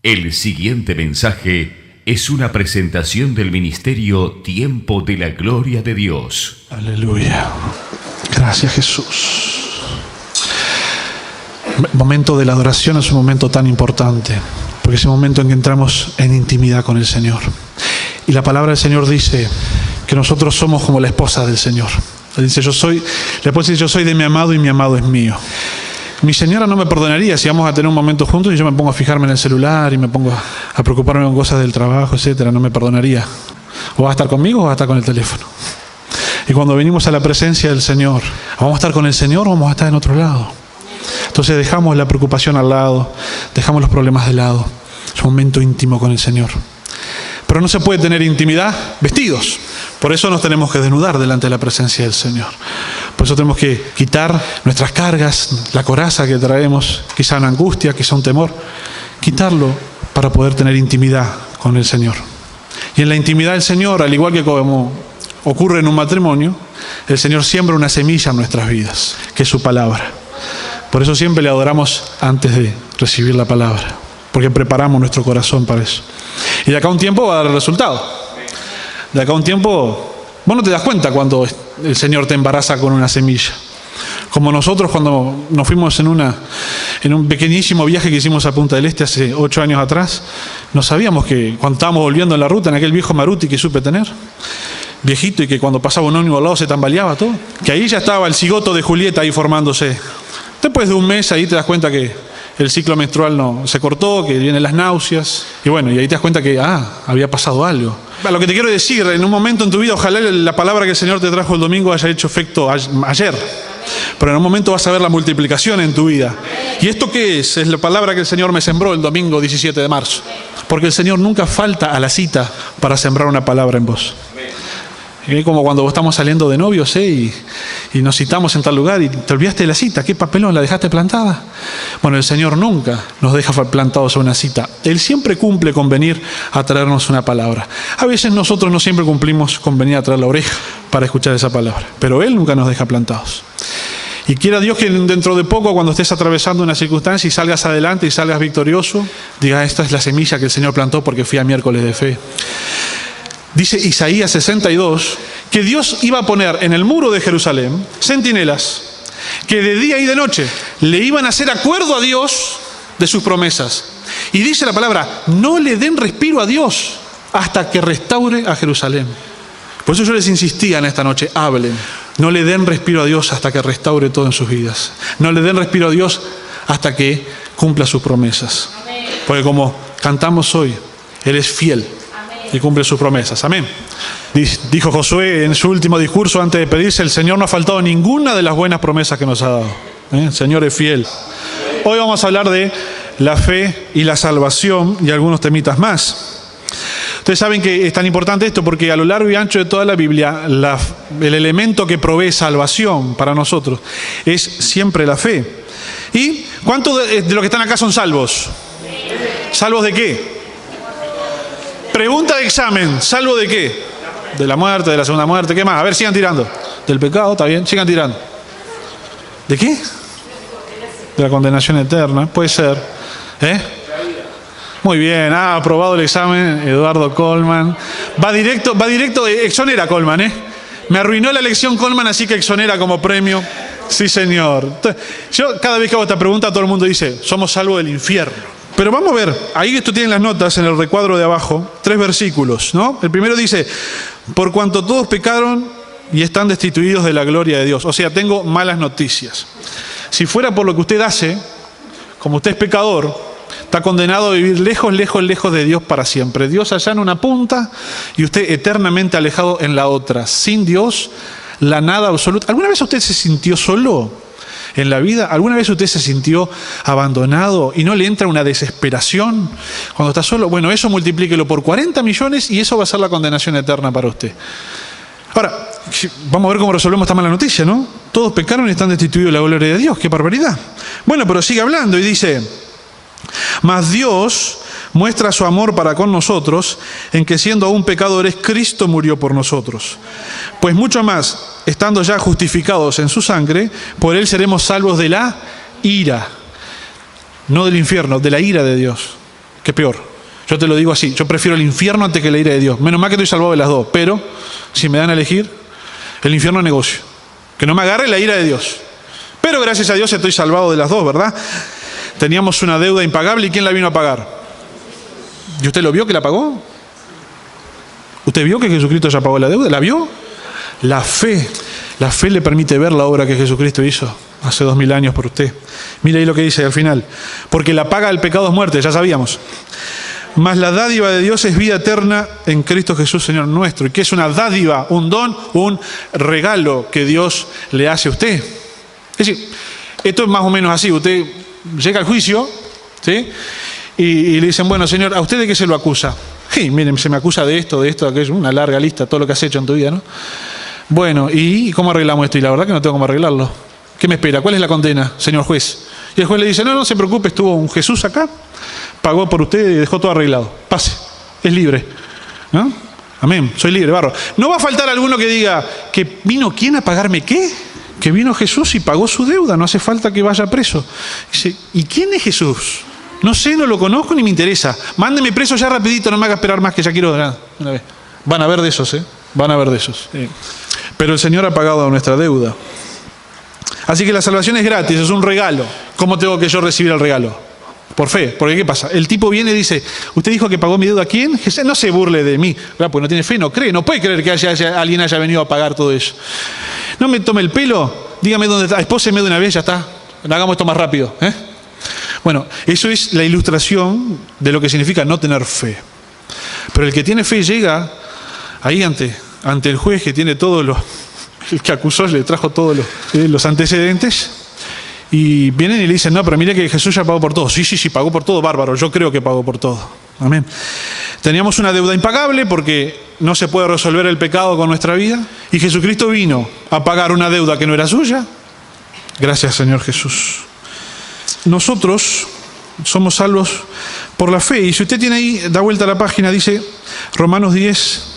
El siguiente mensaje es una presentación del ministerio Tiempo de la Gloria de Dios. Aleluya. Gracias, Jesús. El momento de la adoración es un momento tan importante, porque es el momento en que entramos en intimidad con el Señor. Y la palabra del Señor dice que nosotros somos como la esposa del Señor. Él dice, la esposa dice, yo soy de mi amado y mi amado es mío. Mi señora no me perdonaría si vamos a tener un momento juntos y yo me pongo a fijarme en el celular y me pongo a preocuparme con cosas del trabajo, etcétera. No me perdonaría. O va a estar conmigo o va a estar con el teléfono. Y cuando venimos a la presencia del Señor, ¿vamos a estar con el Señor o vamos a estar en otro lado? Entonces dejamos la preocupación al lado, dejamos los problemas de lado. Es un momento íntimo con el Señor. Pero no se puede tener intimidad vestidos. Por eso nos tenemos que desnudar delante de la presencia del Señor. Por eso tenemos que quitar nuestras cargas, la coraza que traemos, quizá una angustia, quizá un temor. Quitarlo para poder tener intimidad con el Señor. Y en la intimidad del Señor, al igual que como ocurre en un matrimonio, el Señor siembra una semilla en nuestras vidas, que es su palabra. Por eso siempre le adoramos antes de recibir la palabra, porque preparamos nuestro corazón para eso. Y de acá a un tiempo va a dar el resultado. De acá a un tiempo, vos no te das cuenta cuando el Señor te embaraza con una semilla. Como nosotros cuando nos fuimos en un pequeñísimo viaje que hicimos a Punta del Este hace 8 años atrás, no sabíamos que cuando estábamos volviendo en la ruta, en aquel viejo Maruti que supe tener, viejito y que cuando pasaba un ómnibus al lado se tambaleaba todo, que ahí ya estaba el cigoto de Julieta ahí formándose. Después de un mes ahí te das cuenta que el ciclo menstrual no se cortó, que vienen las náuseas, y bueno, y ahí te das cuenta que había pasado algo. Lo que te quiero decir, en un momento en tu vida, ojalá la palabra que el Señor te trajo el domingo haya hecho efecto ayer, pero en un momento vas a ver la multiplicación en tu vida. ¿Y esto qué es? Es la palabra que el Señor me sembró el domingo 17 de marzo, porque el Señor nunca falta a la cita para sembrar una palabra en vos. Es como cuando vos estamos saliendo de novios y nos citamos en tal lugar y te olvidaste de la cita. ¿Qué papelón? ¿La dejaste plantada? Bueno, el Señor nunca nos deja plantados a una cita. Él siempre cumple con venir a traernos una palabra. A veces nosotros no siempre cumplimos con venir a traer la oreja para escuchar esa palabra, pero Él nunca nos deja plantados. Y quiera Dios que dentro de poco, cuando estés atravesando una circunstancia y salgas adelante y salgas victorioso, diga, esta es la semilla que el Señor plantó porque fui a miércoles de fe. Dice Isaías 62 que Dios iba a poner en el muro de Jerusalén centinelas que de día y de noche le iban a hacer acuerdo a Dios de sus promesas. Y dice la palabra, no le den respiro a Dios hasta que restaure a Jerusalén. Por eso yo les insistía en esta noche, hablen. No le den respiro a Dios hasta que restaure todo en sus vidas. No le den respiro a Dios hasta que cumpla sus promesas. Porque como cantamos hoy, Él es fiel y cumple sus promesas. Amén. Dijo Josué en su último discurso antes de pedirse, el Señor no ha faltado ninguna de las buenas promesas que nos ha dado. El Señor es fiel. Hoy vamos a hablar de la fe y la salvación y algunos temitas más. Ustedes saben que es tan importante esto porque a lo largo y ancho de toda la Biblia, el elemento que provee salvación para nosotros es siempre la fe. ¿Y cuántos de los que están acá son salvos? ¿Salvos de qué? Pregunta de examen, ¿salvo de qué? De la muerte, de la segunda muerte, ¿qué más? A ver, sigan tirando. Del pecado, está bien, sigan tirando. ¿De qué? De la condenación eterna, puede ser. Muy bien, ha aprobado el examen Eduardo Colman. Va directo, exonera Colman, Me arruinó la elección Colman, así que exonera como premio. Sí, señor. Yo cada vez que hago esta pregunta, todo el mundo dice, somos salvos del infierno. Pero vamos a ver, ahí esto tienen las notas en el recuadro de abajo, 3 versículos, ¿no? El primero dice, por cuanto todos pecaron y están destituidos de la gloria de Dios. O sea, tengo malas noticias. Si fuera por lo que usted hace, como usted es pecador, está condenado a vivir lejos, lejos, lejos de Dios para siempre. Dios allá en una punta y usted eternamente alejado en la otra. Sin Dios, la nada absoluta. ¿Alguna vez usted se sintió solo en la vida? ¿Alguna vez usted se sintió abandonado y no le entra una desesperación cuando está solo? Bueno, eso multiplíquelo por 40 millones y eso va a ser la condenación eterna para usted. Ahora, vamos a ver cómo resolvemos esta mala noticia, ¿no? Todos pecaron y están destituidos de la gloria de Dios. ¡Qué barbaridad! Bueno, pero sigue hablando y dice, mas Dios muestra su amor para con nosotros en que siendo aún pecadores, Cristo murió por nosotros. Pues mucho más, estando ya justificados en su sangre, por Él seremos salvos de la ira. No del infierno, de la ira de Dios. ¿Qué peor? Yo te lo digo así, yo prefiero el infierno antes que la ira de Dios. Menos mal que estoy salvado de las dos, pero si me dan a elegir, el infierno es negocio. Que no me agarre la ira de Dios. Pero gracias a Dios estoy salvado de las dos, ¿verdad? Teníamos una deuda impagable, ¿y quién la vino a pagar? ¿Y usted lo vio que la pagó? ¿Usted vio que Jesucristo ya pagó la deuda? ¿La vio? La fe le permite ver la obra que Jesucristo hizo hace 2000 años por usted. Mira ahí lo que dice al final. Porque la paga del pecado es muerte, ya sabíamos. Mas la dádiva de Dios es vida eterna en Cristo Jesús, Señor nuestro. ¿Y qué es una dádiva? Un don, un regalo que Dios le hace a usted. Es decir, esto es más o menos así. Usted llega al juicio, ¿sí? Y le dicen, bueno, Señor, ¿a usted de qué se lo acusa? Sí, miren, se me acusa de esto, de aquello, una larga lista, todo lo que has hecho en tu vida, ¿no? Bueno, ¿y cómo arreglamos esto? Y la verdad que no tengo cómo arreglarlo. ¿Qué me espera? ¿Cuál es la condena, señor juez? Y el juez le dice, no se preocupe, estuvo un Jesús acá, pagó por usted y dejó todo arreglado. Pase, es libre, ¿no? Amén, soy libre, barro. No va a faltar alguno que diga, ¿que vino quién a pagarme qué? Que vino Jesús y pagó su deuda, no hace falta que vaya preso. Dice, ¿y quién es Jesús? No sé, no lo conozco ni me interesa. Mándeme preso ya rapidito, no me haga esperar más que ya quiero una vez. Van a haber de esos, van a haber de esos. Pero el Señor ha pagado nuestra deuda. Así que la salvación es gratis, es un regalo. ¿Cómo tengo que yo recibir el regalo? Por fe. Porque ¿qué pasa? El tipo viene y dice, ¿usted dijo que pagó mi deuda? ¿Quién? No se burle de mí. Pues no tiene fe, no cree, no puede creer que alguien haya venido a pagar todo eso. No me tome el pelo, dígame dónde está, espóseme de una vez, ya está. Hagamos esto más rápido. Bueno, eso es la ilustración de lo que significa no tener fe. Pero el que tiene fe llega ahí ante el juez que tiene todos los... El que acusó le trajo todos los antecedentes y vienen y le dicen, no, pero mire que Jesús ya pagó por todo. Sí, pagó por todo, bárbaro, yo creo que pagó por todo. Amén. Teníamos una deuda impagable porque no se puede resolver el pecado con nuestra vida y Jesucristo vino a pagar una deuda que no era suya. Gracias, Señor Jesús. Nosotros somos salvos por la fe. Y si usted tiene ahí, da vuelta a la página, dice Romanos 10,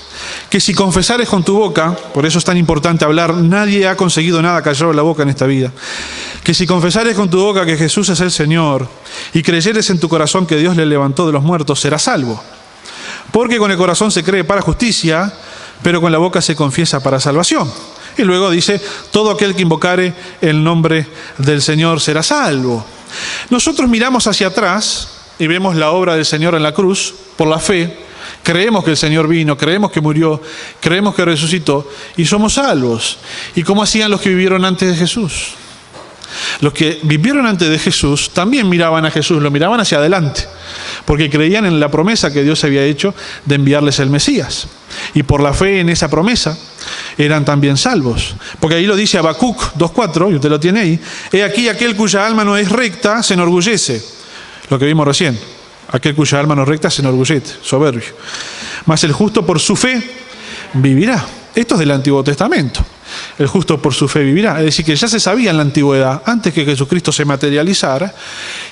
que si confesares con tu boca, por eso es tan importante hablar, nadie ha conseguido nada callado la boca en esta vida, que si confesares con tu boca que Jesús es el Señor y creyeres en tu corazón que Dios le levantó de los muertos, serás salvo. Porque con el corazón se cree para justicia, pero con la boca se confiesa para salvación. Y luego dice, todo aquel que invocare el nombre del Señor será salvo. Nosotros miramos hacia atrás y vemos la obra del Señor en la cruz por la fe. Creemos que el Señor vino, creemos que murió, creemos que resucitó y somos salvos. ¿Y cómo hacían los que vivieron antes de Jesús? Los que vivieron antes de Jesús también miraban a Jesús, lo miraban hacia adelante, porque creían en la promesa que Dios había hecho de enviarles el Mesías. Y por la fe en esa promesa eran también salvos. Porque ahí lo dice Habacuc 2:4, y usted lo tiene ahí. He aquí aquel cuya alma no es recta se enorgullece. Lo que vimos recién. Aquel cuya alma no es recta se enorgullece, soberbio. Mas el justo por su fe vivirá. Esto es del Antiguo Testamento. El justo por su fe vivirá. Es decir, que ya se sabía en la antigüedad, antes que Jesucristo se materializara,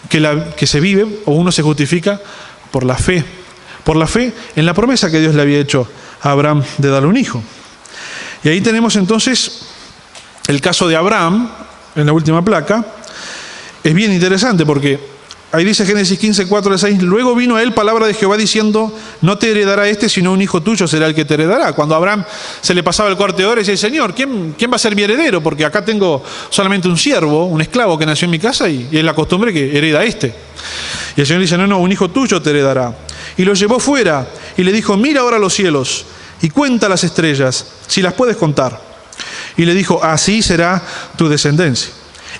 que se vive o uno se justifica por la fe. Por la fe en la promesa que Dios le había hecho a Abraham de darle un hijo. Y ahí tenemos entonces el caso de Abraham, en la última placa. Es bien interesante porque ahí dice Génesis 15, 4-6, luego vino a él palabra de Jehová diciendo, no te heredará este, sino un hijo tuyo será el que te heredará. Cuando a Abraham se le pasaba el cuarto de hora, dice, Señor, ¿quién va a ser mi heredero? Porque acá tengo solamente un siervo, un esclavo que nació en mi casa y es la costumbre que hereda a este. Y el Señor dice, no, un hijo tuyo te heredará. Y lo llevó fuera y le dijo, mira ahora los cielos y cuenta las estrellas, si las puedes contar. Y le dijo, así será tu descendencia.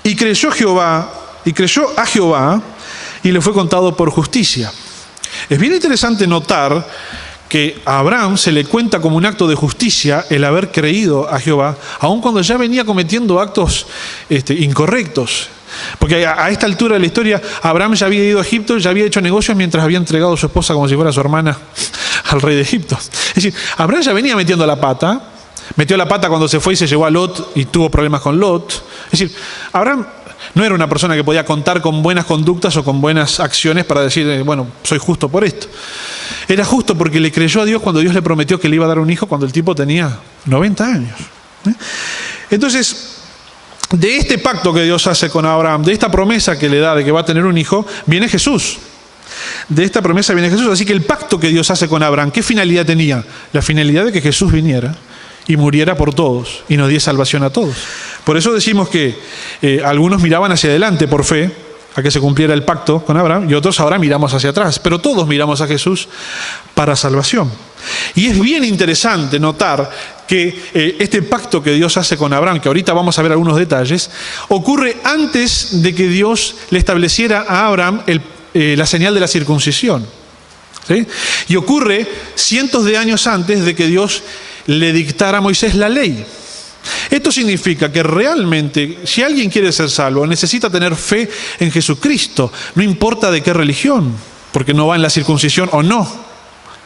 Y creyó a Jehová, y le fue contado por justicia. Es bien interesante notar que a Abraham se le cuenta como un acto de justicia el haber creído a Jehová, aun cuando ya venía cometiendo actos incorrectos. Porque a esta altura de la historia, Abraham ya había ido a Egipto, ya había hecho negocios mientras había entregado a su esposa como si fuera su hermana al rey de Egipto. Es decir, Abraham ya venía metiendo la pata, metió la pata cuando se fue y se llevó a Lot y tuvo problemas con Lot. Es decir, Abraham no era una persona que podía contar con buenas conductas o con buenas acciones para decir, bueno, soy justo por esto. Era justo porque le creyó a Dios cuando Dios le prometió que le iba a dar un hijo cuando el tipo tenía 90 años. Entonces, de este pacto que Dios hace con Abraham, de esta promesa que le da de que va a tener un hijo, viene Jesús. de esta promesa viene Jesús. Así que el pacto que Dios hace con Abraham, ¿qué finalidad tenía? La finalidad de que Jesús viniera y muriera por todos y nos diese salvación a todos. Por eso decimos que algunos miraban hacia adelante por fe, a que se cumpliera el pacto con Abraham, y otros ahora miramos hacia atrás, pero todos miramos a Jesús para salvación. Y es bien interesante notar que este pacto que Dios hace con Abraham, que ahorita vamos a ver algunos detalles, ocurre antes de que Dios le estableciera a Abraham la señal de la circuncisión, ¿sí? Y ocurre cientos de años antes de que Dios le dictara a Moisés la ley. Esto significa que realmente, si alguien quiere ser salvo, necesita tener fe en Jesucristo, no importa de qué religión, porque no va en la circuncisión o no,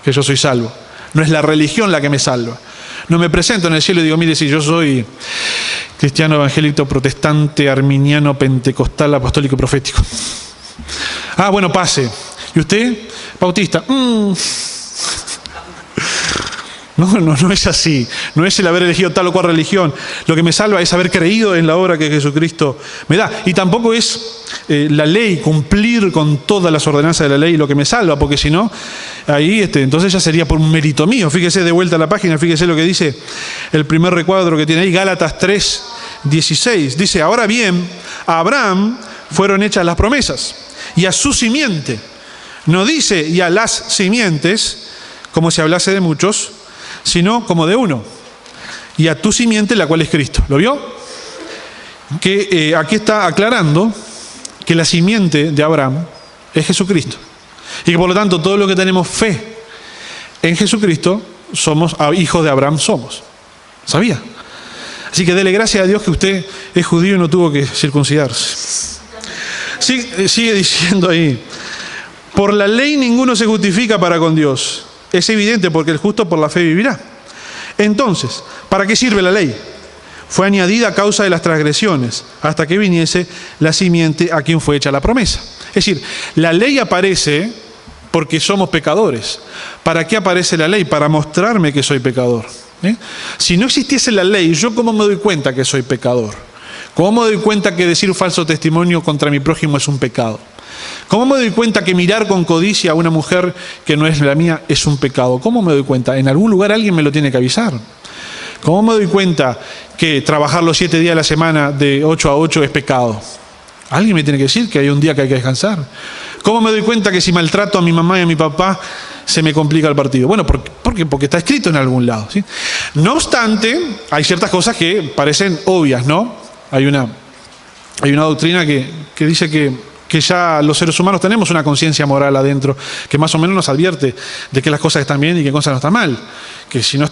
que yo soy salvo. No es la religión la que me salva. No me presento en el cielo y digo, mire, si yo soy cristiano, evangélico, protestante, arminiano, pentecostal, apostólico y profético. Ah, bueno, pase. ¿Y usted? Bautista. No es así. No es el haber elegido tal o cual religión. Lo que me salva es haber creído en la obra que Jesucristo me da. Y tampoco es la ley, cumplir con todas las ordenanzas de la ley lo que me salva, porque si no, ahí entonces ya sería por un mérito mío. Fíjese de vuelta a la página, fíjese lo que dice el primer recuadro que tiene ahí, Gálatas 3:16. Dice, ahora bien, a Abraham fueron hechas las promesas, y a su simiente. No dice, y a las simientes, como si hablase de muchos, sino como de uno, y a tu simiente, la cual es Cristo. ¿Lo vio? Que aquí está aclarando que la simiente de Abraham es Jesucristo, y que por lo tanto todos los que tenemos fe en Jesucristo somos hijos de Abraham, somos. ¿Sabía? Así que dele gracias a Dios que usted es judío y no tuvo que circuncidarse. Sigue diciendo ahí, por la ley ninguno se justifica para con Dios. Es evidente, porque el justo por la fe vivirá. Entonces, ¿para qué sirve la ley? Fue añadida a causa de las transgresiones, hasta que viniese la simiente a quien fue hecha la promesa. Es decir, la ley aparece porque somos pecadores. ¿Para qué aparece la ley? Para mostrarme que soy pecador. Si no existiese la ley, ¿yo cómo me doy cuenta que soy pecador? ¿Cómo me doy cuenta que decir un falso testimonio contra mi prójimo es un pecado? ¿Cómo me doy cuenta que mirar con codicia a una mujer que no es la mía es un pecado? ¿Cómo me doy cuenta? En algún lugar alguien me lo tiene que avisar. ¿Cómo me doy cuenta que trabajar los 7 días de la semana de 8 a 8 es pecado? Alguien me tiene que decir que hay un día que hay que descansar. ¿Cómo me doy cuenta que si maltrato a mi mamá y a mi papá se me complica el partido? Bueno, porque está escrito en algún lado, ¿sí? No obstante, hay ciertas cosas que parecen obvias, ¿no? Hay una doctrina que dice que ya los seres humanos tenemos una conciencia moral adentro, que más o menos nos advierte de que las cosas están bien y que cosas no están mal. Que si no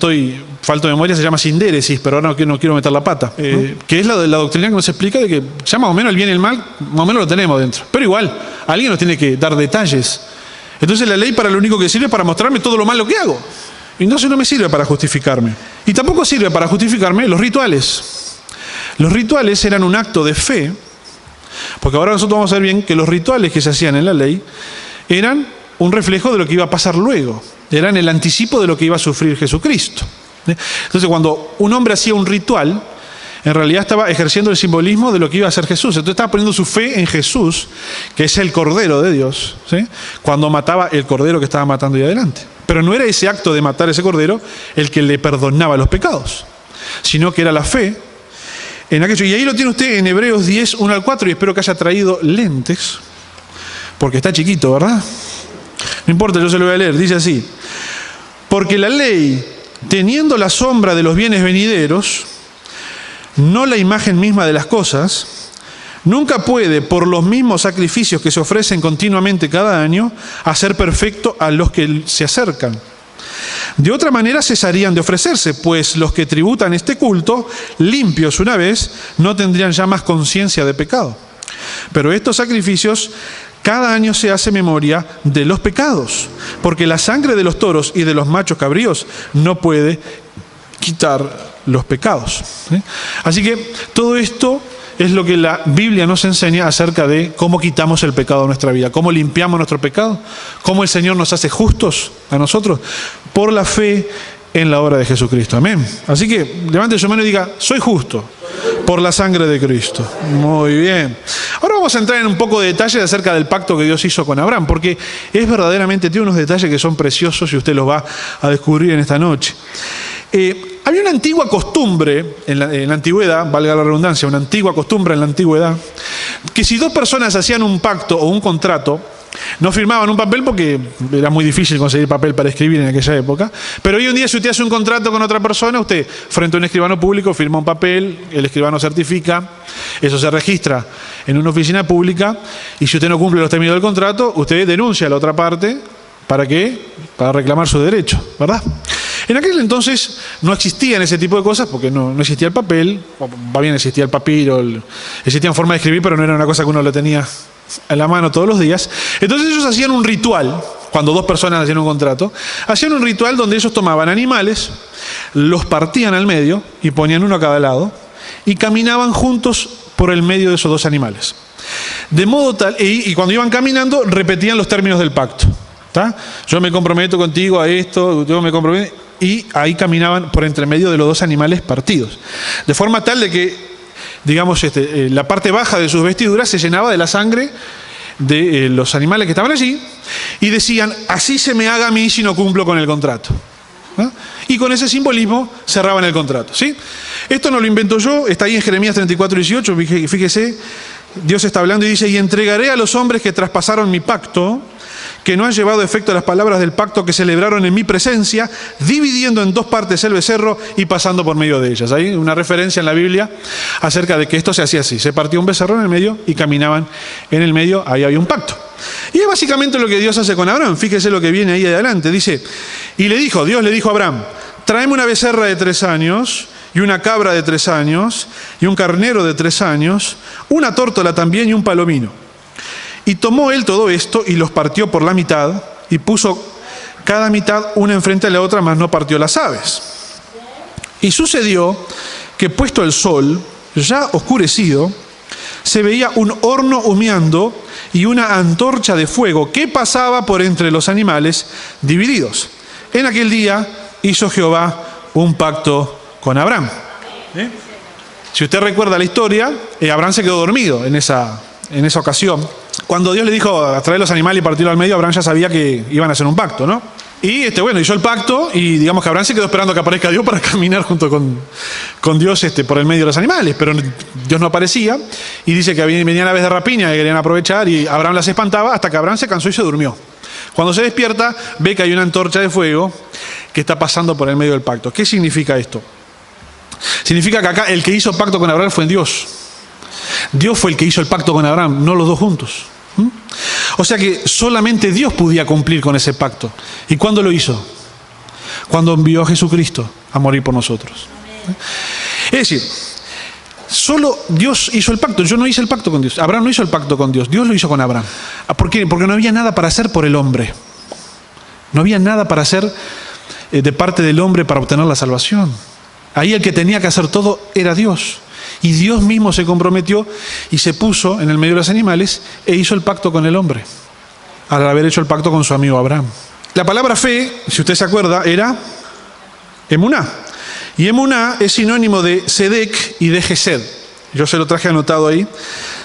falto de memoria se llama sindéresis, pero ahora no quiero meter la pata. Que es la doctrina que nos explica de que ya más o menos el bien y el mal, más o menos lo tenemos dentro. Pero igual, alguien nos tiene que dar detalles. Entonces la ley para lo único que sirve es para mostrarme todo lo malo que hago. Y entonces no me sirve para justificarme. Y tampoco sirve para justificarme los rituales. Los rituales eran un acto de fe, porque ahora nosotros vamos a ver bien que los rituales que se hacían en la ley eran un reflejo de lo que iba a pasar luego, eran el anticipo de lo que iba a sufrir Jesucristo. Entonces cuando un hombre hacía un ritual, en realidad estaba ejerciendo el simbolismo de lo que iba a hacer Jesús. Entonces estaba poniendo su fe en Jesús, que es el Cordero de Dios, ¿sí? Cuando mataba el Cordero que estaba matando ahí adelante. Pero no era ese acto de matar ese Cordero el que le perdonaba los pecados, sino que era la fe en aquello. Y ahí lo tiene usted en Hebreos 10, 1 al 4, y espero que haya traído lentes, porque está chiquito, ¿verdad? No importa, yo se lo voy a leer. Dice así: porque la ley, teniendo la sombra de los bienes venideros, no la imagen misma de las cosas, nunca puede, por los mismos sacrificios que se ofrecen continuamente cada año, hacer perfecto a los que se acercan. De otra manera cesarían de ofrecerse, pues los que tributan este culto, limpios una vez, no tendrían ya más conciencia de pecado. Pero estos sacrificios, cada año se hace memoria de los pecados, porque la sangre de los toros y de los machos cabríos no puede quitar los pecados. Así que todo esto es lo que la Biblia nos enseña acerca de cómo quitamos el pecado de nuestra vida, cómo limpiamos nuestro pecado, cómo el Señor nos hace justos a nosotros por la fe en la obra de Jesucristo. Amén. Así que levante su mano y diga: soy justo por la sangre de Cristo. Muy bien. Ahora vamos vamos a entrar en un poco de detalle acerca del pacto que Dios hizo con Abraham, porque es verdaderamente, tiene unos detalles que son preciosos y usted los va a descubrir en esta noche. Había una antigua costumbre en la antigüedad, valga la redundancia, una antigua costumbre en la antigüedad, que si dos personas hacían un pacto o un contrato, no firmaban un papel porque era muy difícil conseguir papel para escribir en aquella época, pero hoy en día si usted hace un contrato con otra persona, usted frente a un escribano público firma un papel, el escribano certifica, eso se registra en una oficina pública y si usted no cumple los términos del contrato, usted denuncia a la otra parte. ¿Para qué? Para reclamar su derecho, ¿verdad? En aquel entonces no existían ese tipo de cosas porque no existía el papel, va bien, existía el papiro, existían formas de escribir, pero no era una cosa que uno lo tenía en la mano todos los días. Entonces ellos hacían un ritual, cuando dos personas hacían un contrato, hacían un ritual donde ellos tomaban animales, los partían al medio y ponían uno a cada lado y caminaban juntos por el medio de esos dos animales. De modo tal, y cuando iban caminando repetían los términos del pacto. ¿Tá? Yo me comprometo contigo a esto, yo me comprometo, y ahí caminaban por entre medio de los dos animales partidos. De forma tal de que, digamos, la parte baja de sus vestiduras se llenaba de la sangre de los animales que estaban allí, y decían, así se me haga a mí si no cumplo con el contrato. ¿No? Y con ese simbolismo cerraban el contrato. ¿Sí? Esto no lo invento yo, está ahí en Jeremías 34:18, fíjese, Dios está hablando y dice, y entregaré a los hombres que traspasaron mi pacto, que no han llevado efecto las palabras del pacto que celebraron en mi presencia, dividiendo en dos partes el becerro y pasando por medio de ellas. Hay una referencia en la Biblia acerca de que esto se hacía así. Se partía un becerro en el medio y caminaban en el medio, ahí había un pacto. Y es básicamente lo que Dios hace con Abraham. Fíjese lo que viene ahí adelante. Dice, y Dios le dijo a Abraham, tráeme una becerra de 3 años, y una cabra de 3 años, y un carnero de 3 años, una tórtola también y un palomino. Y tomó él todo esto y los partió por la mitad y puso cada mitad una enfrente de la otra, mas no partió las aves. Y sucedió que puesto el sol, ya oscurecido, se veía un horno humeando y una antorcha de fuego que pasaba por entre los animales divididos. En aquel día hizo Jehová un pacto con Abraham. Si usted recuerda la historia, Abraham se quedó dormido en esa ocasión. Cuando Dios le dijo a traer los animales y partirlo al medio, Abraham ya sabía que iban a hacer un pacto, ¿no? Y hizo el pacto y digamos que Abraham se quedó esperando que aparezca Dios para caminar junto con Dios por el medio de los animales, pero Dios no aparecía y dice que venían aves de rapiña que querían aprovechar y Abraham las espantaba hasta que Abraham se cansó y se durmió. Cuando se despierta ve que hay una antorcha de fuego que está pasando por el medio del pacto. ¿Qué significa esto? Significa que acá el que hizo pacto con Abraham fue Dios. Dios fue el que hizo el pacto con Abraham, no los dos juntos. O sea que solamente Dios podía cumplir con ese pacto. ¿Y cuándo lo hizo? Cuando envió a Jesucristo a morir por nosotros. Es decir, solo Dios hizo el pacto. Yo no hice el pacto con Dios. Abraham no hizo el pacto con Dios. Dios lo hizo con Abraham. ¿Por qué? Porque no había nada para hacer por el hombre. No había nada para hacer de parte del hombre para obtener la salvación. Ahí el que tenía que hacer todo era Dios. Y Dios mismo se comprometió y se puso en el medio de los animales e hizo el pacto con el hombre, al haber hecho el pacto con su amigo Abraham. La palabra fe, si usted se acuerda, era emuná. Y emuná es sinónimo de sedek y de gesed. Yo se lo traje anotado ahí.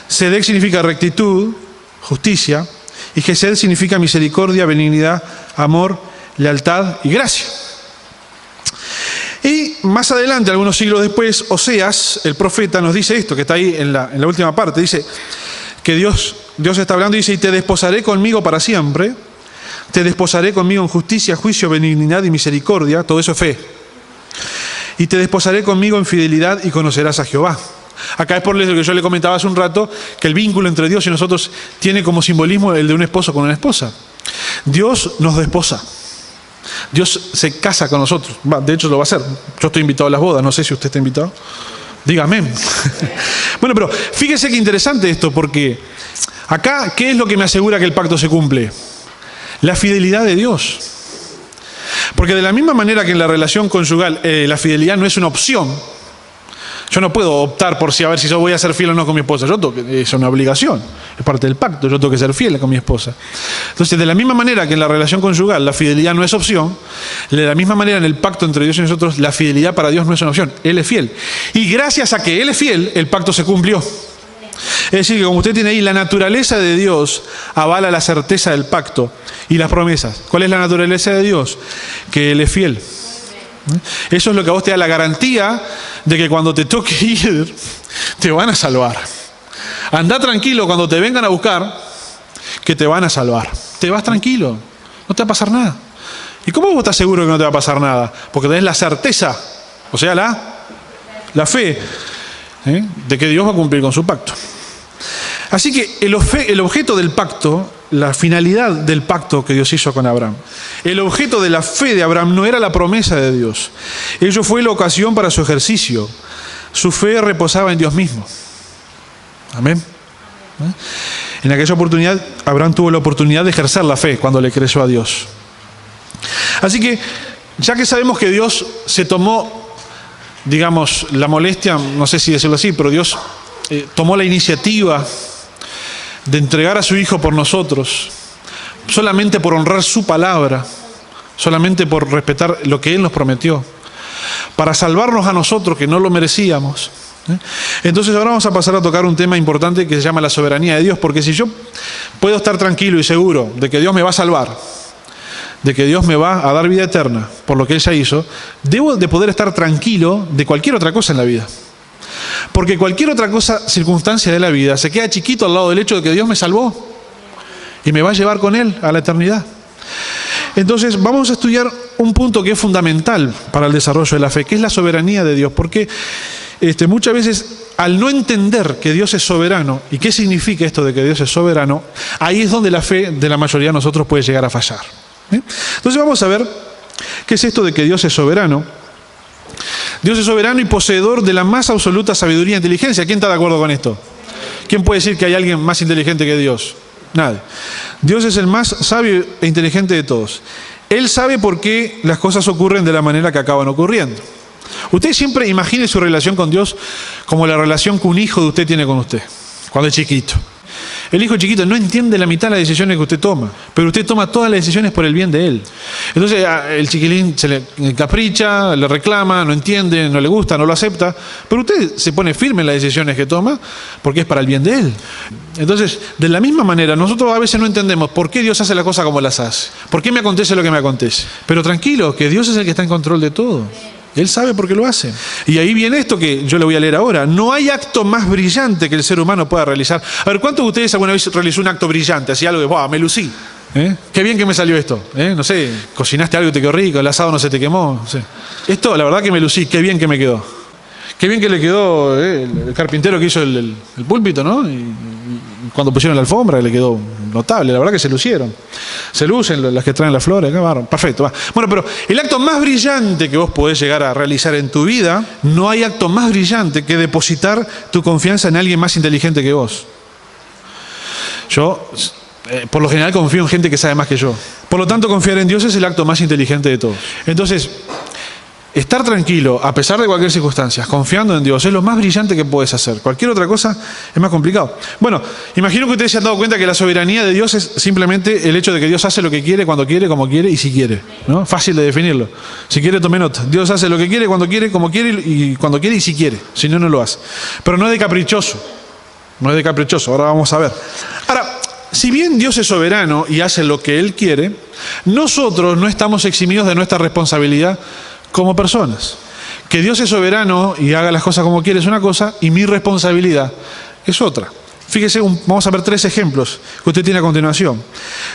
Sedek significa rectitud, justicia, y gesed significa misericordia, benignidad, amor, lealtad y gracia. Y más adelante, algunos siglos después, Oseas, el profeta, nos dice esto, que está ahí en la última parte. Dice que Dios está hablando y dice, y te desposaré conmigo para siempre, te desposaré conmigo en justicia, juicio, benignidad y misericordia, todo eso es fe. Y te desposaré conmigo en fidelidad y conocerás a Jehová. Acá es por lo que yo le comentaba hace un rato, que el vínculo entre Dios y nosotros tiene como simbolismo el de un esposo con una esposa. Dios nos desposa. Dios se casa con nosotros. De hecho lo va a hacer. Yo estoy invitado a las bodas. No sé si usted está invitado. Diga amén. Bueno, pero fíjese qué interesante esto, porque acá, ¿qué es lo que me asegura que el pacto se cumple? La fidelidad de Dios. Porque de la misma manera que en la relación conyugal la fidelidad no es una opción. Yo no puedo optar por a ver si yo voy a ser fiel o no con mi esposa. Es una obligación, es parte del pacto. Yo tengo que ser fiel con mi esposa. Entonces, de la misma manera que en la relación conyugal la fidelidad no es opción, de la misma manera en el pacto entre Dios y nosotros, la fidelidad para Dios no es una opción. Él es fiel. Y gracias a que Él es fiel, el pacto se cumplió. Es decir, que como usted tiene ahí, la naturaleza de Dios avala la certeza del pacto y las promesas. ¿Cuál es la naturaleza de Dios? Que Él es fiel. Eso es lo que a vos te da la garantía de que cuando te toque ir, te van a salvar. Andá tranquilo cuando te vengan a buscar, que te van a salvar. Te vas tranquilo, no te va a pasar nada. ¿Y cómo vos estás seguro que no te va a pasar nada? Porque tenés la certeza, o sea, la fe, de que Dios va a cumplir con su pacto. Así que el objeto del pacto, la finalidad del pacto que Dios hizo con Abraham, el objeto de la fe de Abraham no era la promesa de Dios. Ello fue la ocasión para su ejercicio. Su fe reposaba en Dios mismo. Amén. En aquella oportunidad, Abraham tuvo la oportunidad de ejercer la fe cuando le creyó a Dios. Así que, ya que sabemos que Dios se tomó, digamos, la molestia, no sé si decirlo así, pero Dios tomó la iniciativa de entregar a su Hijo por nosotros, solamente por honrar su palabra, solamente por respetar lo que Él nos prometió, para salvarnos a nosotros que no lo merecíamos. Entonces ahora vamos a pasar a tocar un tema importante que se llama la soberanía de Dios, porque si yo puedo estar tranquilo y seguro de que Dios me va a salvar, de que Dios me va a dar vida eterna por lo que Él ya hizo, debo de poder estar tranquilo de cualquier otra cosa en la vida. Porque cualquier otra cosa, circunstancia de la vida, se queda chiquito al lado del hecho de que Dios me salvó y me va a llevar con Él a la eternidad. Entonces vamos a estudiar un punto que es fundamental para el desarrollo de la fe, que es la soberanía de Dios. Porque muchas veces, al no entender que Dios es soberano, y qué significa esto de que Dios es soberano, ahí es donde la fe de la mayoría de nosotros puede llegar a fallar. Entonces vamos a ver qué es esto de que Dios es soberano. Dios es soberano y poseedor de la más absoluta sabiduría e inteligencia. ¿Quién está de acuerdo con esto? ¿Quién puede decir que hay alguien más inteligente que Dios? Nadie. Dios es el más sabio e inteligente de todos. Él sabe por qué las cosas ocurren de la manera que acaban ocurriendo. Usted siempre imagine su relación con Dios como la relación que un hijo de usted tiene con usted, cuando es chiquito. El hijo chiquito no entiende la mitad de las decisiones que usted toma, pero usted toma todas las decisiones por el bien de él. Entonces el chiquilín se le capricha, le reclama, no entiende, no le gusta, no lo acepta, pero usted se pone firme en las decisiones que toma porque es para el bien de él. Entonces, de la misma manera, nosotros a veces no entendemos por qué Dios hace las cosas como las hace, por qué me acontece lo que me acontece. Pero tranquilo, que Dios es el que está en control de todo. Él sabe por qué lo hace. Y ahí viene esto que yo le voy a leer ahora. No hay acto más brillante que el ser humano pueda realizar. A ver, ¿cuántos de ustedes alguna vez realizó un acto brillante? Así algo de, ¡wow! Me lucí. Qué bien que me salió esto. No sé, cocinaste algo y te quedó rico, el asado no se te quemó. No sé. Esto, la verdad que me lucí, qué bien que me quedó. Qué bien que le quedó el carpintero que hizo el púlpito, ¿no? Y cuando pusieron la alfombra le quedó notable, la verdad que se lucieron. Se lucen las que traen las flores, perfecto. Va. Bueno, pero el acto más brillante que vos podés llegar a realizar en tu vida, no hay acto más brillante que depositar tu confianza en alguien más inteligente que vos. Yo, por lo general, confío en gente que sabe más que yo. Por lo tanto, confiar en Dios es el acto más inteligente de todos. Entonces, estar tranquilo, a pesar de cualquier circunstancia, confiando en Dios, es lo más brillante que puedes hacer. Cualquier otra cosa es más complicado. Bueno, imagino que ustedes se han dado cuenta que la soberanía de Dios es simplemente el hecho de que Dios hace lo que quiere, cuando quiere, como quiere y si quiere, ¿no? Fácil de definirlo. Si quiere, tome nota. Dios hace lo que quiere, cuando quiere, como quiere y cuando quiere y si quiere. Si no, no lo hace. Pero no es de caprichoso. No es de caprichoso. Ahora vamos a ver. Ahora, si bien Dios es soberano y hace lo que Él quiere, nosotros no estamos eximidos de nuestra responsabilidad como personas. Que Dios es soberano y haga las cosas como quiere es una cosa y mi responsabilidad es otra. Fíjese, vamos a ver 3 ejemplos que usted tiene a continuación.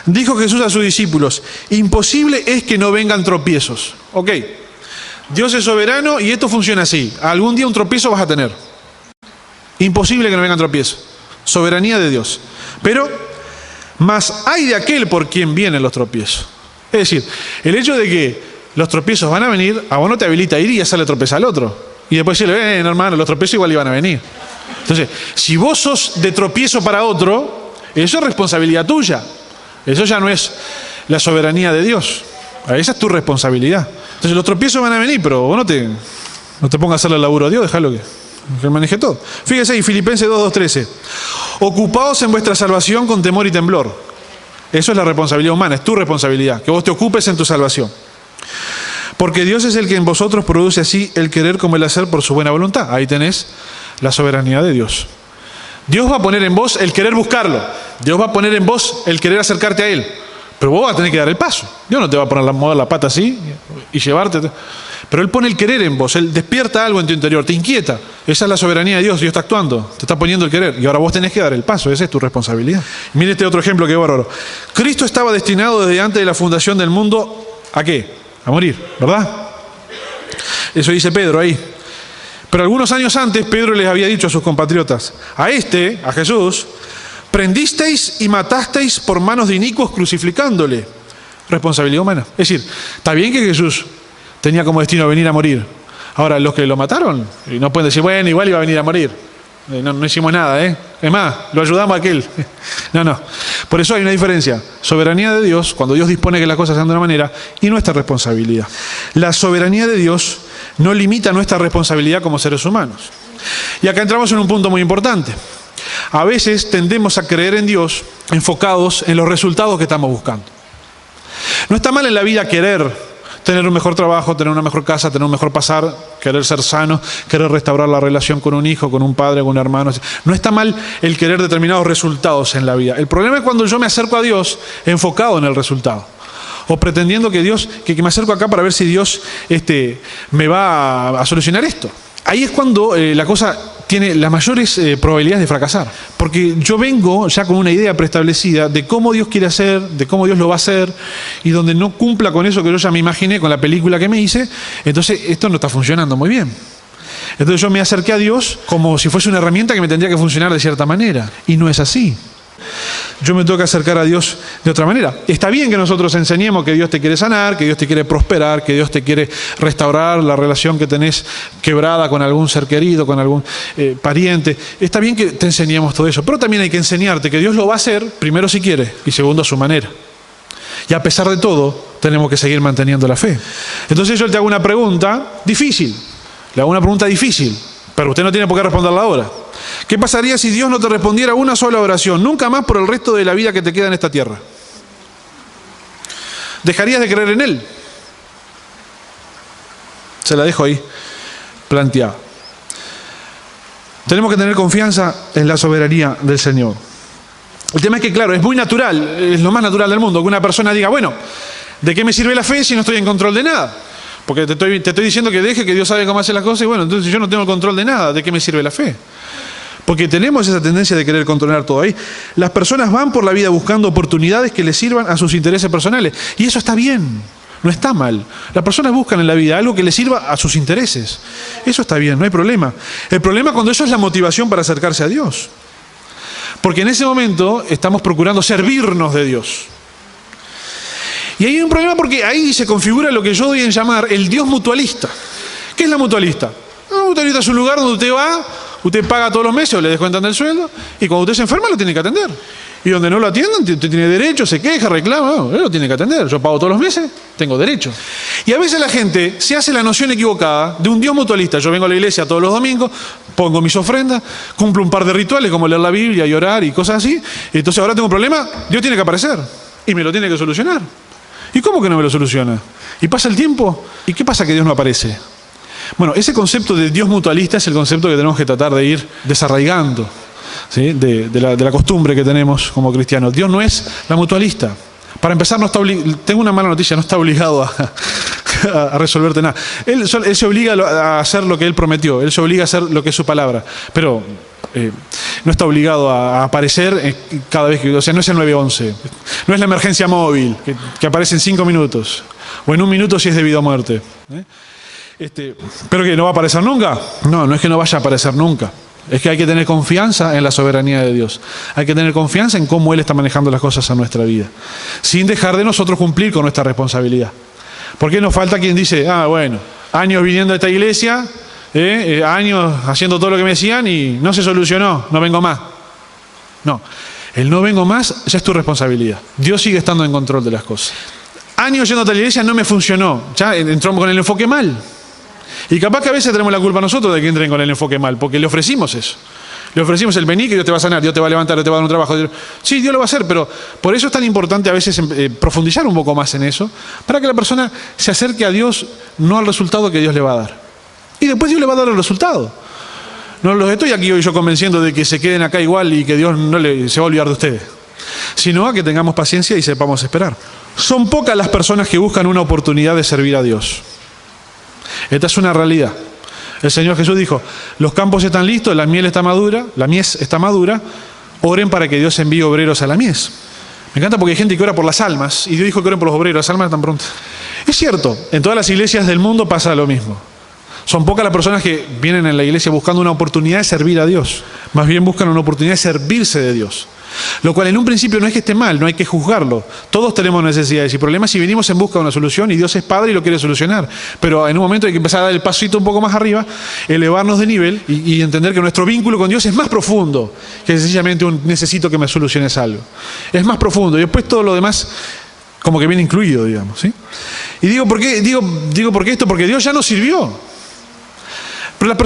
Dijo Jesús a sus discípulos, imposible es que no vengan tropiezos. Ok, Dios es soberano y esto funciona así. Algún día un tropiezo vas a tener. Imposible que no vengan tropiezos. Soberanía de Dios. Pero, más hay de aquel por quien vienen los tropiezos. Es decir, el hecho de que los tropiezos van a venir, a vos no te habilita a ir y hacerle tropezar al otro. Y después decirle, hermano, los tropiezos igual iban a venir. Entonces, si vos sos de tropiezo para otro, eso es responsabilidad tuya. Eso ya no es la soberanía de Dios. Esa es tu responsabilidad. Entonces, los tropiezos van a venir, pero vos no te pongas a hacerle el laburo a Dios, dejalo que maneje todo. Fíjese ahí, Filipenses 2:13. Ocupaos en vuestra salvación con temor y temblor. Eso es la responsabilidad humana, es tu responsabilidad, que vos te ocupes en tu salvación. Porque Dios es el que en vosotros produce así el querer como el hacer por su buena voluntad. Ahí tenés la soberanía de Dios. Dios va a poner en vos el querer buscarlo. Dios va a poner en vos el querer acercarte a Él. Pero vos vas a tener que dar el paso. Dios no te va a poner mover la pata así y llevarte. Pero Él pone el querer en vos. Él despierta algo en tu interior, te inquieta. Esa es la soberanía de Dios. Dios está actuando, te está poniendo el querer. Y ahora vos tenés que dar el paso. Esa es tu responsabilidad. Mire este otro ejemplo que bárbaro. Cristo estaba destinado desde antes de la fundación del mundo ¿a qué? A morir, ¿verdad? Eso dice Pedro ahí. Pero algunos años antes Pedro les había dicho a sus compatriotas: a Jesús, prendisteis y matasteis por manos de inicuos crucificándole. Responsabilidad humana. Es decir, está bien que Jesús tenía como destino venir a morir. Ahora, los que lo mataron, y no pueden decir, bueno, igual iba a venir a morir. No hicimos nada, ¿eh? Es más, lo ayudamos a aquel. No. Por eso hay una diferencia. Soberanía de Dios, cuando Dios dispone que las cosas sean de una manera, y nuestra responsabilidad. La soberanía de Dios no limita nuestra responsabilidad como seres humanos. Y acá entramos en un punto muy importante. A veces tendemos a creer en Dios enfocados en los resultados que estamos buscando. No está mal en la vida querer tener un mejor trabajo, tener una mejor casa, tener un mejor pasar, querer ser sano, querer restaurar la relación con un hijo, con un padre, con un hermano. No está mal el querer determinados resultados en la vida. El problema es cuando yo me acerco a Dios enfocado en el resultado. O pretendiendo que Dios, que me acerco acá para ver si Dios me va a solucionar esto. Ahí es cuando la cosa tiene las mayores probabilidades de fracasar. Porque yo vengo ya con una idea preestablecida de cómo Dios quiere hacer, de cómo Dios lo va a hacer, y donde no cumpla con eso que yo ya me imaginé con la película que me hice, entonces esto no está funcionando muy bien. Entonces yo me acerqué a Dios como si fuese una herramienta que me tendría que funcionar de cierta manera. Y no es así. Yo me tengo que acercar a Dios de otra manera. Está bien que nosotros enseñemos que Dios te quiere sanar, que Dios te quiere prosperar, que Dios te quiere restaurar la relación que tenés quebrada con algún ser querido, con algún pariente. Está bien que te enseñemos todo eso, pero también hay que enseñarte que Dios lo va a hacer, primero si quiere, y segundo a su manera. Y a pesar de todo, tenemos que seguir manteniendo la fe. Entonces yo te hago una pregunta difícil. Le hago una pregunta difícil, pero usted no tiene por qué responderla ahora. ¿Qué pasaría si Dios no te respondiera una sola oración, nunca más por el resto de la vida que te queda en esta tierra? ¿Dejarías de creer en Él? Se la dejo ahí planteada. Tenemos que tener confianza en la soberanía del Señor. El tema es que, claro, es muy natural, es lo más natural del mundo, que una persona diga, bueno, ¿de qué me sirve la fe si no estoy en control de nada? Porque te estoy diciendo que deje, que Dios sabe cómo hacer las cosas, y bueno, entonces yo no tengo el control de nada, ¿de qué me sirve la fe? Porque tenemos esa tendencia de querer controlar todo ahí. Las personas van por la vida buscando oportunidades que les sirvan a sus intereses personales. Y eso está bien, no está mal. Las personas buscan en la vida algo que les sirva a sus intereses. Eso está bien, no hay problema. El problema es cuando eso es la motivación para acercarse a Dios. Porque en ese momento estamos procurando servirnos de Dios. Y hay un problema porque ahí se configura lo que yo doy en llamar el Dios mutualista. ¿Qué es la mutualista? La mutualista es un lugar donde usted va, usted paga todos los meses o le descuentan del sueldo, y cuando usted se enferma lo tiene que atender. Y donde no lo atiendan, usted tiene derecho, se queja, reclama, no, él lo tiene que atender. Yo pago todos los meses, tengo derecho. Y a veces la gente se hace la noción equivocada de un Dios mutualista. Yo vengo a la iglesia todos los domingos, pongo mis ofrendas, cumplo un par de rituales como leer la Biblia y orar y cosas así, y entonces ahora tengo un problema, Dios tiene que aparecer y me lo tiene que solucionar. ¿Y cómo que no me lo soluciona? Y pasa el tiempo, ¿y qué pasa que Dios no aparece? Bueno, ese concepto de Dios mutualista es el concepto que tenemos que tratar de ir desarraigando, ¿sí? de la costumbre que tenemos como cristianos. Dios no es la mutualista. Para empezar, no está tengo una mala noticia, no está obligado a resolverte nada. Él se obliga a hacer lo que Él prometió, Él se obliga a hacer lo que es su palabra, pero no está obligado a aparecer cada vez que... O sea, no es el 911, no es la emergencia móvil que aparece en 5 minutos, o en 1 minuto si es debido a muerte. ¿Pero que no va a aparecer nunca? No es que no vaya a aparecer nunca. Es que hay que tener confianza en la soberanía de Dios. Hay que tener confianza en cómo Él está manejando las cosas en nuestra vida, sin dejar de nosotros cumplir con nuestra responsabilidad. Porque nos falta quien dice, bueno, años viniendo a esta iglesia, años haciendo todo lo que me decían y no se solucionó, no vengo más. No, el no vengo más ya es tu responsabilidad. Dios sigue estando en control de las cosas. Años yendo a esta iglesia no me funcionó, ya entramos con el enfoque mal. Y capaz que a veces tenemos la culpa nosotros de que entren con el enfoque mal, porque le ofrecimos eso. Le ofrecimos el venir, que Dios te va a sanar, Dios te va a levantar, Dios te va a dar un trabajo. Sí, Dios lo va a hacer, pero por eso es tan importante a veces profundizar un poco más en eso, para que la persona se acerque a Dios, no al resultado que Dios le va a dar. Y después Dios le va a dar el resultado. No los estoy aquí hoy yo convenciendo de que se queden acá igual y que Dios no se va a olvidar de ustedes, sino a que tengamos paciencia y sepamos esperar. Son pocas las personas que buscan una oportunidad de servir a Dios. Esta es una realidad. El Señor Jesús dijo, los campos están listos, la mies está madura, oren para que Dios envíe obreros a la mies. Me encanta porque hay gente que ora por las almas, y Dios dijo que oren por los obreros, las almas están prontas. Es cierto, en todas las iglesias del mundo pasa lo mismo. Son pocas las personas que vienen a la iglesia buscando una oportunidad de servir a Dios. Más bien buscan una oportunidad de servirse de Dios. Lo cual en un principio no es que esté mal, no hay que juzgarlo. Todos tenemos necesidades y problemas si venimos en busca de una solución y Dios es Padre y lo quiere solucionar. Pero en un momento hay que empezar a dar el pasito un poco más arriba, elevarnos de nivel y entender que nuestro vínculo con Dios es más profundo que sencillamente un necesito que me soluciones algo. Es más profundo y después todo lo demás como que viene incluido, digamos, ¿sí? Y digo por qué esto, porque Dios ya nos sirvió. Pero las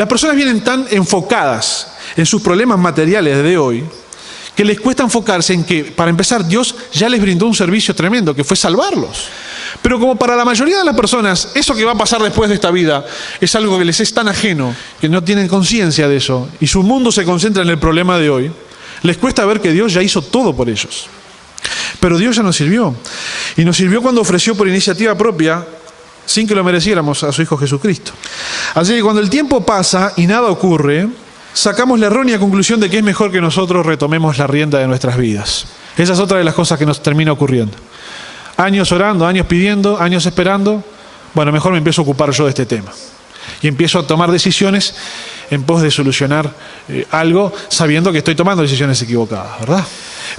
personas vienen tan enfocadas en sus problemas materiales de hoy que les cuesta enfocarse en que, para empezar, Dios ya les brindó un servicio tremendo, que fue salvarlos. Pero como para la mayoría de las personas, eso que va a pasar después de esta vida es algo que les es tan ajeno, que no tienen conciencia de eso, y su mundo se concentra en el problema de hoy, les cuesta ver que Dios ya hizo todo por ellos. Pero Dios ya nos sirvió. Y nos sirvió cuando ofreció por iniciativa propia, sin que lo mereciéramos, a su Hijo Jesucristo. Así que cuando el tiempo pasa y nada ocurre, sacamos la errónea conclusión de que es mejor que nosotros retomemos la rienda de nuestras vidas. Esa es otra de las cosas que nos termina ocurriendo. Años orando, años pidiendo, años esperando. Bueno, mejor me empiezo a ocupar yo de este tema. Y empiezo a tomar decisiones en pos de solucionar algo, sabiendo que estoy tomando decisiones equivocadas, ¿verdad?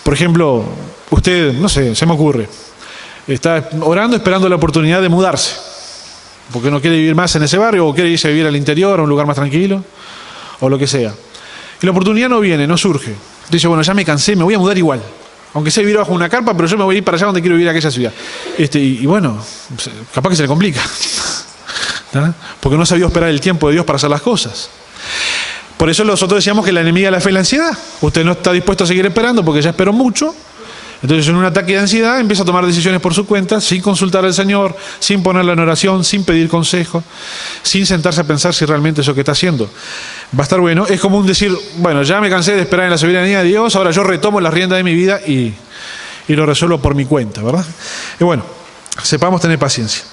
Por ejemplo, usted, no sé, se me ocurre, está orando esperando la oportunidad de mudarse, porque no quiere vivir más en ese barrio, o quiere irse a vivir al interior, a un lugar más tranquilo, o lo que sea. Y la oportunidad no viene, no surge. Dice, bueno, ya me cansé, me voy a mudar igual. Aunque sea vivir bajo una carpa, pero yo me voy a ir para allá donde quiero vivir, a aquella ciudad. Y bueno, capaz que se le complica. ¿Ah? Porque no sabía esperar el tiempo de Dios para hacer las cosas. Por eso nosotros decíamos que la enemiga de la fe es la ansiedad. Usted no está dispuesto a seguir esperando porque ya esperó mucho. Entonces en un ataque de ansiedad empieza a tomar decisiones por su cuenta, sin consultar al Señor, sin ponerla en oración, sin pedir consejo, sin sentarse a pensar si realmente eso que está haciendo va a estar bueno. Es común decir, bueno, ya me cansé de esperar en la soberanía de Dios, ahora yo retomo la rienda de mi vida y lo resuelvo por mi cuenta, ¿verdad? Y bueno, sepamos tener paciencia.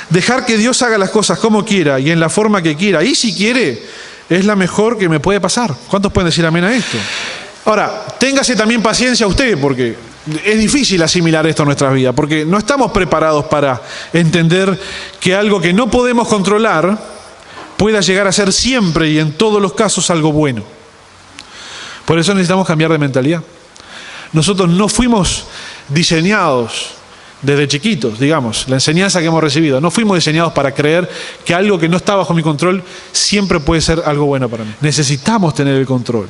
Dejar que Dios haga las cosas como quiera y en la forma que quiera, y si quiere, es la mejor que me puede pasar. ¿Cuántos pueden decir amén a esto? Ahora, téngase también paciencia usted, porque es difícil asimilar esto en nuestras vidas, porque no estamos preparados para entender que algo que no podemos controlar pueda llegar a ser siempre y en todos los casos algo bueno. Por eso necesitamos cambiar de mentalidad. Nosotros no fuimos diseñados desde chiquitos, digamos, la enseñanza que hemos recibido, no fuimos diseñados para creer que algo que no está bajo mi control siempre puede ser algo bueno para mí. Necesitamos tener el control.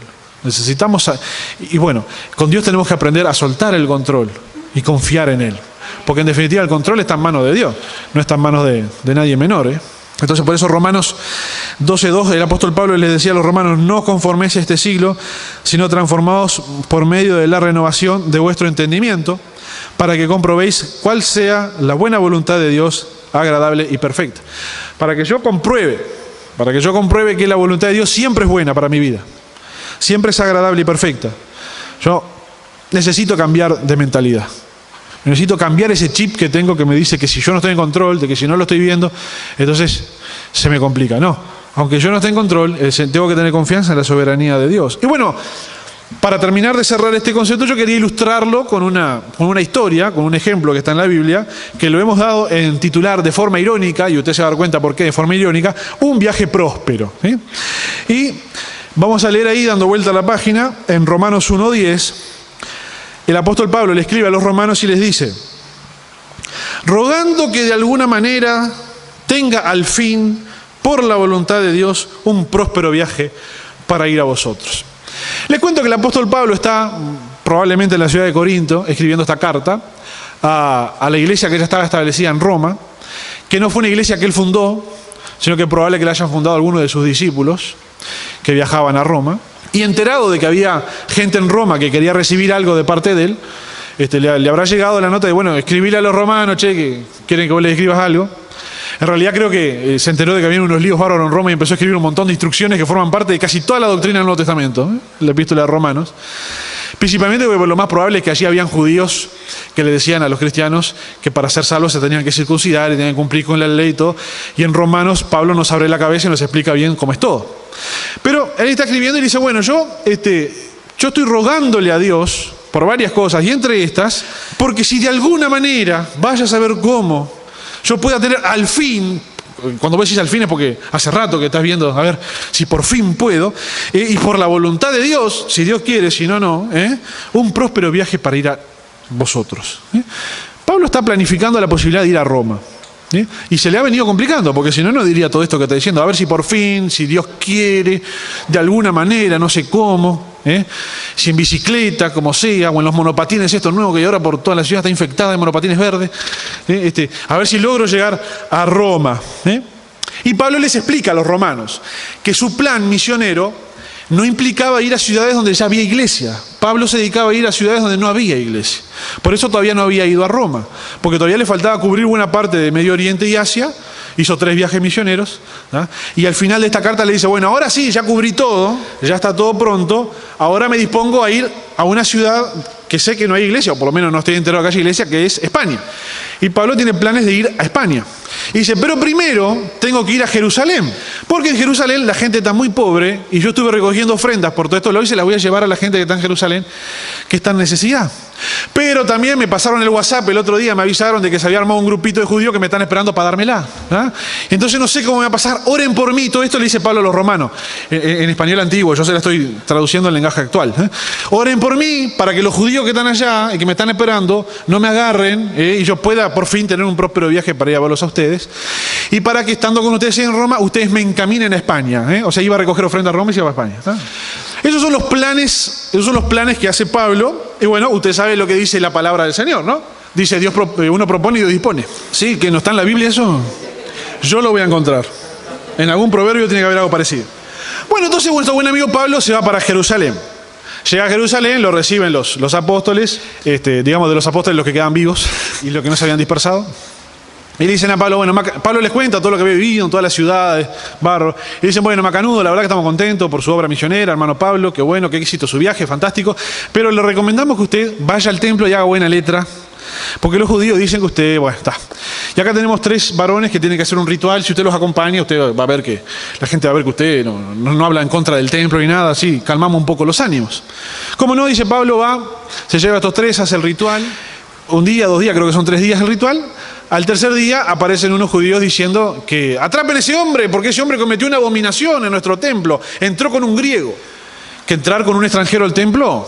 Y bueno, con Dios tenemos que aprender a soltar el control y confiar en Él. Porque en definitiva el control está en manos de Dios, no está en manos de nadie menor, ¿eh? Entonces por eso Romanos 12:2, el apóstol Pablo les decía a los romanos, no os conforméis a este siglo, sino transformaos por medio de la renovación de vuestro entendimiento, para que comprobéis cuál sea la buena voluntad de Dios, agradable y perfecta. Para que yo compruebe que la voluntad de Dios siempre es buena para mi vida. Siempre es agradable y perfecta. Yo necesito cambiar de mentalidad. Necesito cambiar ese chip que tengo que me dice que si yo no estoy en control, de que si no lo estoy viendo, entonces se me complica. No, aunque yo no esté en control, tengo que tener confianza en la soberanía de Dios. Y bueno, para terminar de cerrar este concepto, yo quería ilustrarlo con una historia, con un ejemplo que está en la Biblia, que lo hemos dado en titular de forma irónica, y usted se va a dar cuenta por qué de forma irónica, un viaje próspero, ¿sí? Y vamos a leer ahí, dando vuelta a la página, en Romanos 1:10, el apóstol Pablo le escribe a los romanos y les dice, rogando que de alguna manera tenga al fin, por la voluntad de Dios, un próspero viaje para ir a vosotros. Les cuento que el apóstol Pablo está probablemente en la ciudad de Corinto, escribiendo esta carta a la iglesia que ya estaba establecida en Roma, que no fue una iglesia que él fundó, sino que probable que la hayan fundado algunos de sus discípulos que viajaban a Roma. Y enterado de que había gente en Roma que quería recibir algo de parte de él, le habrá llegado la nota de, bueno, escribile a los romanos, che, que quieren que vos les escribas algo. En realidad creo que se enteró de que había unos líos bárbaros en Roma y empezó a escribir un montón de instrucciones que forman parte de casi toda la doctrina del Nuevo Testamento, la epístola de Romanos. Principalmente porque lo más probable es que allí habían judíos que le decían a los cristianos que para ser salvos se tenían que circuncidar y tenían que cumplir con la ley y todo. Y en Romanos Pablo nos abre la cabeza y nos explica bien cómo es todo. Pero él está escribiendo y dice, bueno, yo estoy rogándole a Dios por varias cosas, y entre estas, porque si de alguna manera, vaya a saber cómo, yo pueda tener al fin, cuando vos decís al fin es porque hace rato que estás viendo, a ver si por fin puedo, y por la voluntad de Dios, si Dios quiere, si no, no, un próspero viaje para ir a vosotros. Pablo está planificando la posibilidad de ir a Roma. Y se le ha venido complicando, porque si no, no diría todo esto que está diciendo. A ver si por fin, si Dios quiere, de alguna manera, no sé cómo, si en bicicleta, como sea, o en los monopatines estos nuevos que ahora por toda la ciudad está infectada de monopatines verdes, a ver si logro llegar a Roma. Y Pablo les explica a los romanos que su plan misionero no implicaba ir a ciudades donde ya había iglesia. Pablo se dedicaba a ir a ciudades donde no había iglesia. Por eso todavía no había ido a Roma, porque todavía le faltaba cubrir buena parte de Medio Oriente y Asia. Hizo 3 viajes misioneros, ¿no? Y al final de esta carta le dice, bueno, ahora sí, ya cubrí todo, ya está todo pronto, ahora me dispongo a ir a una ciudad que sé que no hay iglesia, o por lo menos no estoy enterado que haya iglesia, que es España. Y Pablo tiene planes de ir a España. Y dice, pero primero tengo que ir a Jerusalén, porque en Jerusalén la gente está muy pobre, y yo estuve recogiendo ofrendas por todo esto, y se las voy a llevar a la gente que está en Jerusalén, que está en necesidad. Pero también me pasaron el WhatsApp el otro día, me avisaron de que se había armado un grupito de judíos que me están esperando para dármela. Entonces no sé cómo me va a pasar, oren por mí. Todo esto le dice Pablo a los romanos, en español antiguo, yo se la estoy traduciendo en lenguaje actual. Oren por mí para que los judíos que están allá y que me están esperando no me agarren, y yo pueda por fin tener un próspero viaje para ir a verlos a ustedes, y para que estando con ustedes en Roma, ustedes me encaminen a España. O sea, iba a recoger ofrenda a Roma y se iba a España. Esos son los planes que hace Pablo. Y bueno, usted sabe lo que dice la palabra del Señor, ¿no? Dice, uno propone y Dios dispone. ¿Sí? ¿Que no está en la Biblia eso? Yo lo voy a encontrar. En algún proverbio tiene que haber algo parecido. Bueno, entonces nuestro buen amigo Pablo se va para Jerusalén. Llega a Jerusalén, lo reciben los apóstoles, digamos de los apóstoles los que quedan vivos y los que no se habían dispersado. Y le dicen a Pablo, bueno, Pablo les cuenta todo lo que había vivido en todas las ciudades, barro. Y dicen, bueno, Macanudo, la verdad que estamos contentos por su obra misionera, hermano Pablo, qué bueno, qué éxito su viaje, fantástico. Pero le recomendamos que usted vaya al templo y haga buena letra, porque los judíos dicen que usted, bueno, está. Y acá tenemos 3 varones que tienen que hacer un ritual. Si usted los acompaña, usted va a ver que la gente va a ver que usted no habla en contra del templo ni nada, así calmamos un poco los ánimos. Como no, dice Pablo, va, se lleva a estos 3, hace el ritual. Un día, 2 días, creo que son 3 días el ritual. Al tercer día aparecen unos judíos diciendo que atrapen a ese hombre, porque ese hombre cometió una abominación en nuestro templo. Entró con un griego. Que entrar con un extranjero al templo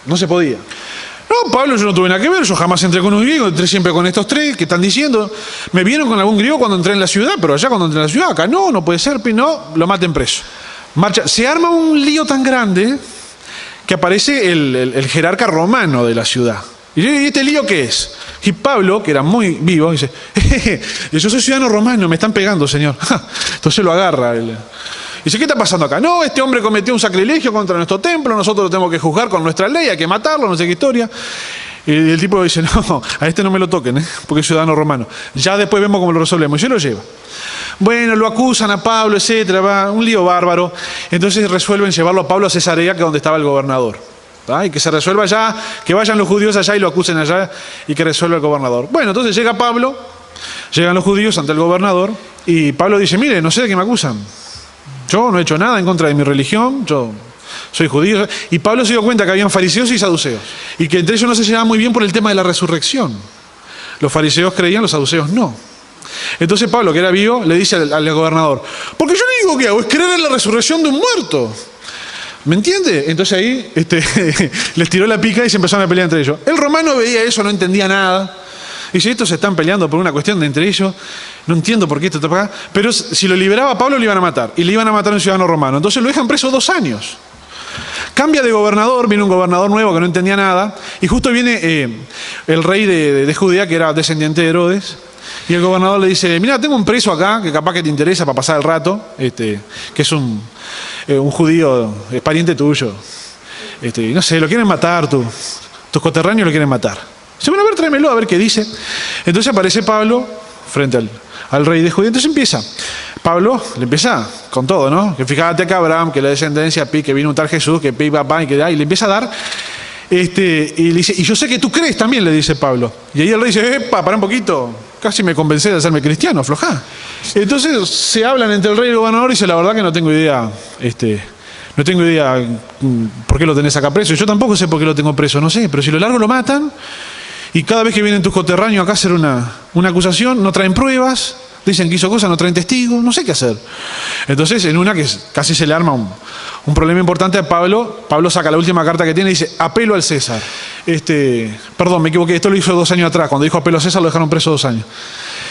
no se podía. No, Pablo, yo no tuve nada que ver, yo jamás entré con un griego, entré siempre con estos 3 que están diciendo. Me vieron con algún griego cuando entré en la ciudad, pero allá cuando entré en la ciudad, acá no puede ser, no, lo maten preso. Marcha. Se arma un lío tan grande que aparece el jerarca romano de la ciudad. ¿Y este lío qué es? Y Pablo, que era muy vivo, dice, yo soy ciudadano romano, me están pegando, señor. Entonces lo agarra. Dice, ¿qué está pasando acá? No, este hombre cometió un sacrilegio contra nuestro templo, nosotros lo tenemos que juzgar con nuestra ley, hay que matarlo, no sé qué historia. Y el tipo dice, no, a este no me lo toquen, porque es ciudadano romano. Ya después vemos cómo lo resolvemos. Y se lo lleva. Bueno, lo acusan a Pablo, etcétera, va, un lío bárbaro. Entonces resuelven llevarlo a Pablo a Cesarea, que es donde estaba el gobernador. Y que se resuelva allá, que vayan los judíos allá y lo acusen allá y que resuelva el gobernador. Bueno, entonces llega Pablo, llegan los judíos ante el gobernador y Pablo dice, mire, no sé de qué me acusan. Yo no he hecho nada en contra de mi religión, yo soy judío. Y Pablo se dio cuenta que habían fariseos y saduceos y que entre ellos no se llevaban muy bien por el tema de la resurrección. Los fariseos creían, los saduceos no. Entonces Pablo, que era vivo, le dice al gobernador, porque yo le digo que hago es creer en la resurrección de un muerto. ¿Me entiende? Entonces ahí les tiró la pica y se empezaron a pelear entre ellos. El romano veía eso, no entendía nada. Dice, estos se están peleando por una cuestión de entre ellos. No entiendo por qué esto está para acá. Pero si lo liberaba a Pablo, lo iban a matar. Y le iban a matar a un ciudadano romano. Entonces lo dejan preso 2 años. Cambia de gobernador, viene un gobernador nuevo que no entendía nada. Y justo viene el rey de Judea, que era descendiente de Herodes. Y el gobernador le dice, mira, tengo un preso acá, que capaz que te interesa para pasar el rato, que es un judío, es pariente tuyo. No sé, lo quieren matar, tus coterráneos lo quieren matar. Dice, bueno, a ver, tráemelo, a ver qué dice. Entonces aparece Pablo frente al rey de Judea. Entonces Pablo le empieza con todo, ¿no? Que fíjate que Abraham, que la descendencia, que vino un tal Jesús, que papá, y que y le empieza a dar. Y le dice, y yo sé que tú crees también, le dice Pablo. Y ahí el rey dice, pará un poquito, casi me convencé de hacerme cristiano, aflojá. Entonces se hablan entre el rey y el gobernador y dice, la verdad que no tengo idea, no tengo idea por qué lo tenés acá preso. Yo tampoco sé por qué lo tengo preso, no sé, pero si lo largo lo matan, y cada vez que vienen tus coterráneos acá a hacer una acusación, no traen pruebas, dicen que hizo cosas, no traen testigos, no sé qué hacer. Entonces, en una que casi se le arma un problema importante a Pablo, Pablo saca la última carta que tiene y dice, apelo al César. Perdón, me equivoqué, esto lo hizo 2 años atrás, cuando dijo apelo a César lo dejaron preso 2 años.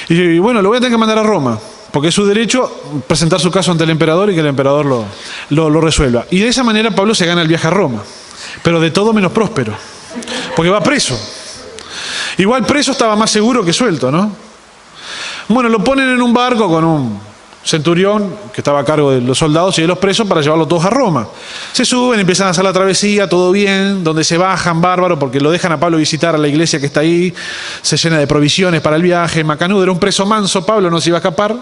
Y bueno, lo voy a tener que mandar a Roma, porque es su derecho presentar su caso ante el emperador y que el emperador lo resuelva. Y de esa manera Pablo se gana el viaje a Roma, pero de todo menos próspero, porque va preso. Igual preso estaba más seguro que suelto, ¿no? Bueno, lo ponen en un barco con un centurión que estaba a cargo de los soldados y de los presos para llevarlos todos a Roma. Se suben, empiezan a hacer la travesía, todo bien, donde se bajan, bárbaro, porque lo dejan a Pablo visitar a la iglesia que está ahí, se llena de provisiones para el viaje, macanudo, era un preso manso, Pablo no se iba a escapar,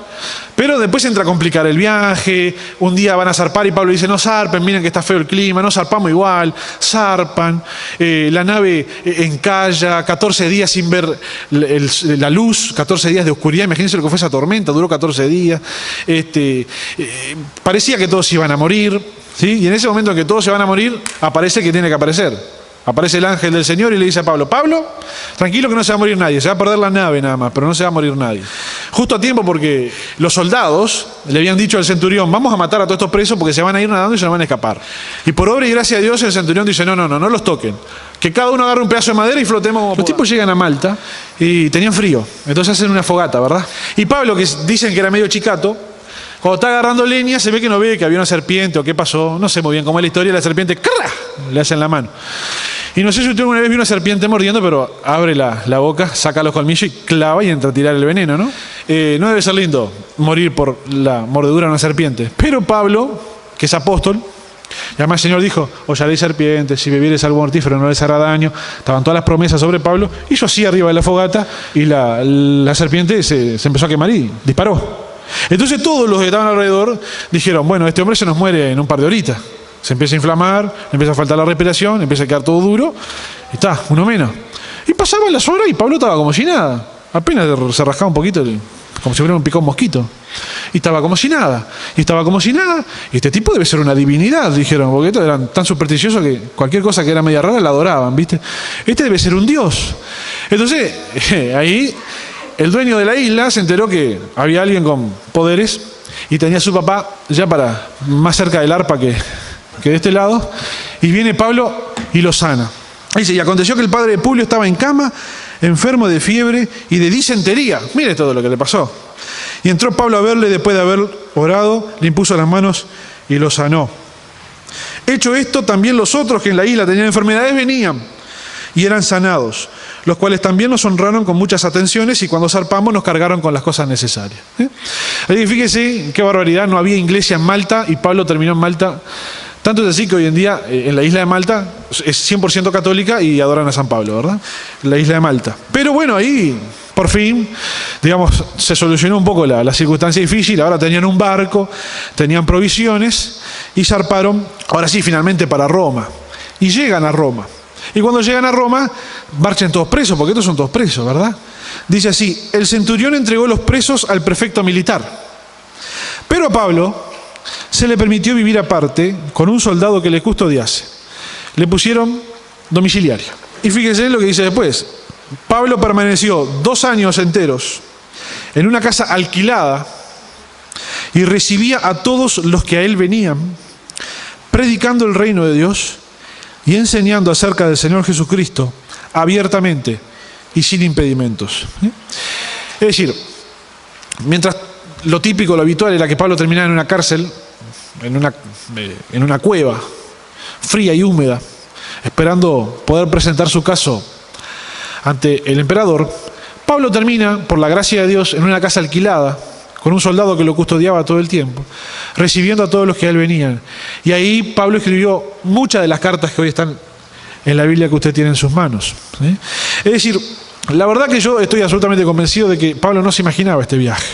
pero después entra a complicar el viaje, un día van a zarpar y Pablo dice, no zarpen, miren que está feo el clima, no zarpamos igual, zarpan, la nave encalla, 14 días sin ver la luz, 14 días de oscuridad, imagínense lo que fue esa tormenta, duró 14 días, parecía que todos iban a morir, ¿sí? Y en ese momento en que todos se van a morir, aparece que tiene que aparecer. Aparece el ángel del Señor y le dice a Pablo, Pablo, tranquilo que no se va a morir nadie, se va a perder la nave nada más, pero no se va a morir nadie. Justo a tiempo porque los soldados le habían dicho al centurión, vamos a matar a todos estos presos porque se van a ir nadando y se nos van a escapar. Y por obra y gracia de Dios el centurión dice, no los toquen. Que cada uno agarre un pedazo de madera y flotemos como los tipos llegan a Malta y tenían frío, entonces hacen una fogata, ¿verdad? Y Pablo, que dicen que era medio chicato, cuando está agarrando leña se ve que no ve que había una serpiente o qué pasó, no sé muy bien cómo es la historia, la serpiente ¡crá! Le hace en la mano. Y no sé si usted alguna vez vio una serpiente mordiendo, pero abre la boca, saca los colmillos y clava y entra a tirar el veneno, ¿no? No debe ser lindo morir por la mordedura de una serpiente. Pero Pablo, que es apóstol, y además el Señor dijo, hollaréis serpientes, si bebieres algo mortífero no les hará daño. Estaban todas las promesas sobre Pablo. Hizo así arriba de la fogata y la serpiente se empezó a quemar y disparó. Entonces todos los que estaban alrededor dijeron, bueno, este hombre se nos muere en un par de horitas. Se empieza a inflamar, le empieza a faltar la respiración, empieza a quedar todo duro, y está, uno menos. Y pasaban las horas y Pablo estaba como si nada. Apenas se rascaba un poquito, como si fuera un picón mosquito. Y estaba como si nada. Y estaba como si nada. Y este tipo debe ser una divinidad, dijeron, porque estos eran tan supersticiosos que cualquier cosa que era media rara la adoraban, ¿viste? Este debe ser un dios. Entonces, ahí el dueño de la isla se enteró que había alguien con poderes y tenía a su papá ya para más cerca del arpa que de este lado, y viene Pablo y lo sana. Dice, y aconteció que el padre de Publio estaba en cama, enfermo de fiebre y de disentería. Mire todo lo que le pasó. Y entró Pablo a verle, después de haber orado, le impuso las manos y lo sanó. Hecho esto, también los otros que en la isla tenían enfermedades venían y eran sanados, los cuales también nos honraron con muchas atenciones y cuando zarpamos nos cargaron con las cosas necesarias. Así, fíjese qué barbaridad, no había iglesia en Malta y Pablo terminó en Malta. Tanto es así que hoy en día en la isla de Malta es 100% católica y adoran a San Pablo, ¿verdad? La isla de Malta. Pero bueno, ahí por fin, digamos, se solucionó un poco la circunstancia difícil. Ahora tenían un barco, tenían provisiones y zarparon, ahora sí, finalmente para Roma. Y llegan a Roma. Y cuando llegan a Roma, marchan todos presos, porque estos son todos presos, ¿verdad? Dice así, el centurión entregó los presos al prefecto militar. Pero a Pablo se le permitió vivir aparte con un soldado que le custodiase. Le pusieron domiciliario. Y fíjense lo que dice después. Pablo permaneció 2 años enteros en una casa alquilada y recibía a todos los que a él venían, predicando el reino de Dios y enseñando acerca del Señor Jesucristo abiertamente y sin impedimentos. Es decir, mientras lo típico, lo habitual era que Pablo terminara en una cárcel, en una cueva fría y húmeda, esperando poder presentar su caso ante el emperador, Pablo termina, por la gracia de Dios, en una casa alquilada, con un soldado que lo custodiaba todo el tiempo, recibiendo a todos los que a él venían. Y ahí Pablo escribió muchas de las cartas que hoy están en la Biblia que usted tiene en sus manos. Es decir, la verdad que yo estoy absolutamente convencido de que Pablo no se imaginaba este viaje.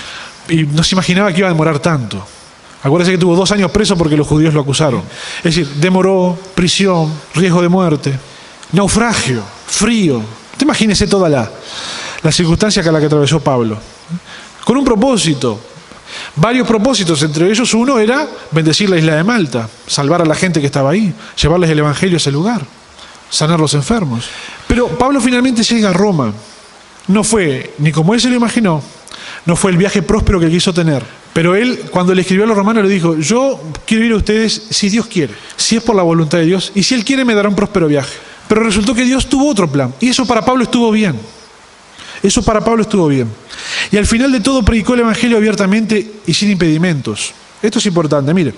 y no se imaginaba que iba a demorar tanto. Acuérdense que tuvo 2 años preso porque los judíos lo acusaron. Es decir, demoró, prisión, riesgo de muerte, naufragio, frío. Te imagínese toda la circunstancia a la que atravesó Pablo. Con un propósito, varios propósitos, entre ellos uno era bendecir la isla de Malta, salvar a la gente que estaba ahí, llevarles el evangelio a ese lugar, sanar los enfermos. Pero Pablo finalmente llega a Roma. No fue ni como él se lo imaginó, no fue el viaje próspero que quiso tener. Pero él, cuando le escribió a los romanos, le dijo: yo quiero ir a ustedes si Dios quiere, si es por la voluntad de Dios, y si Él quiere me dará un próspero viaje. Pero resultó que Dios tuvo otro plan, y eso para Pablo estuvo bien. Eso para Pablo estuvo bien. Y al final de todo predicó el evangelio abiertamente y sin impedimentos. Esto es importante, mire.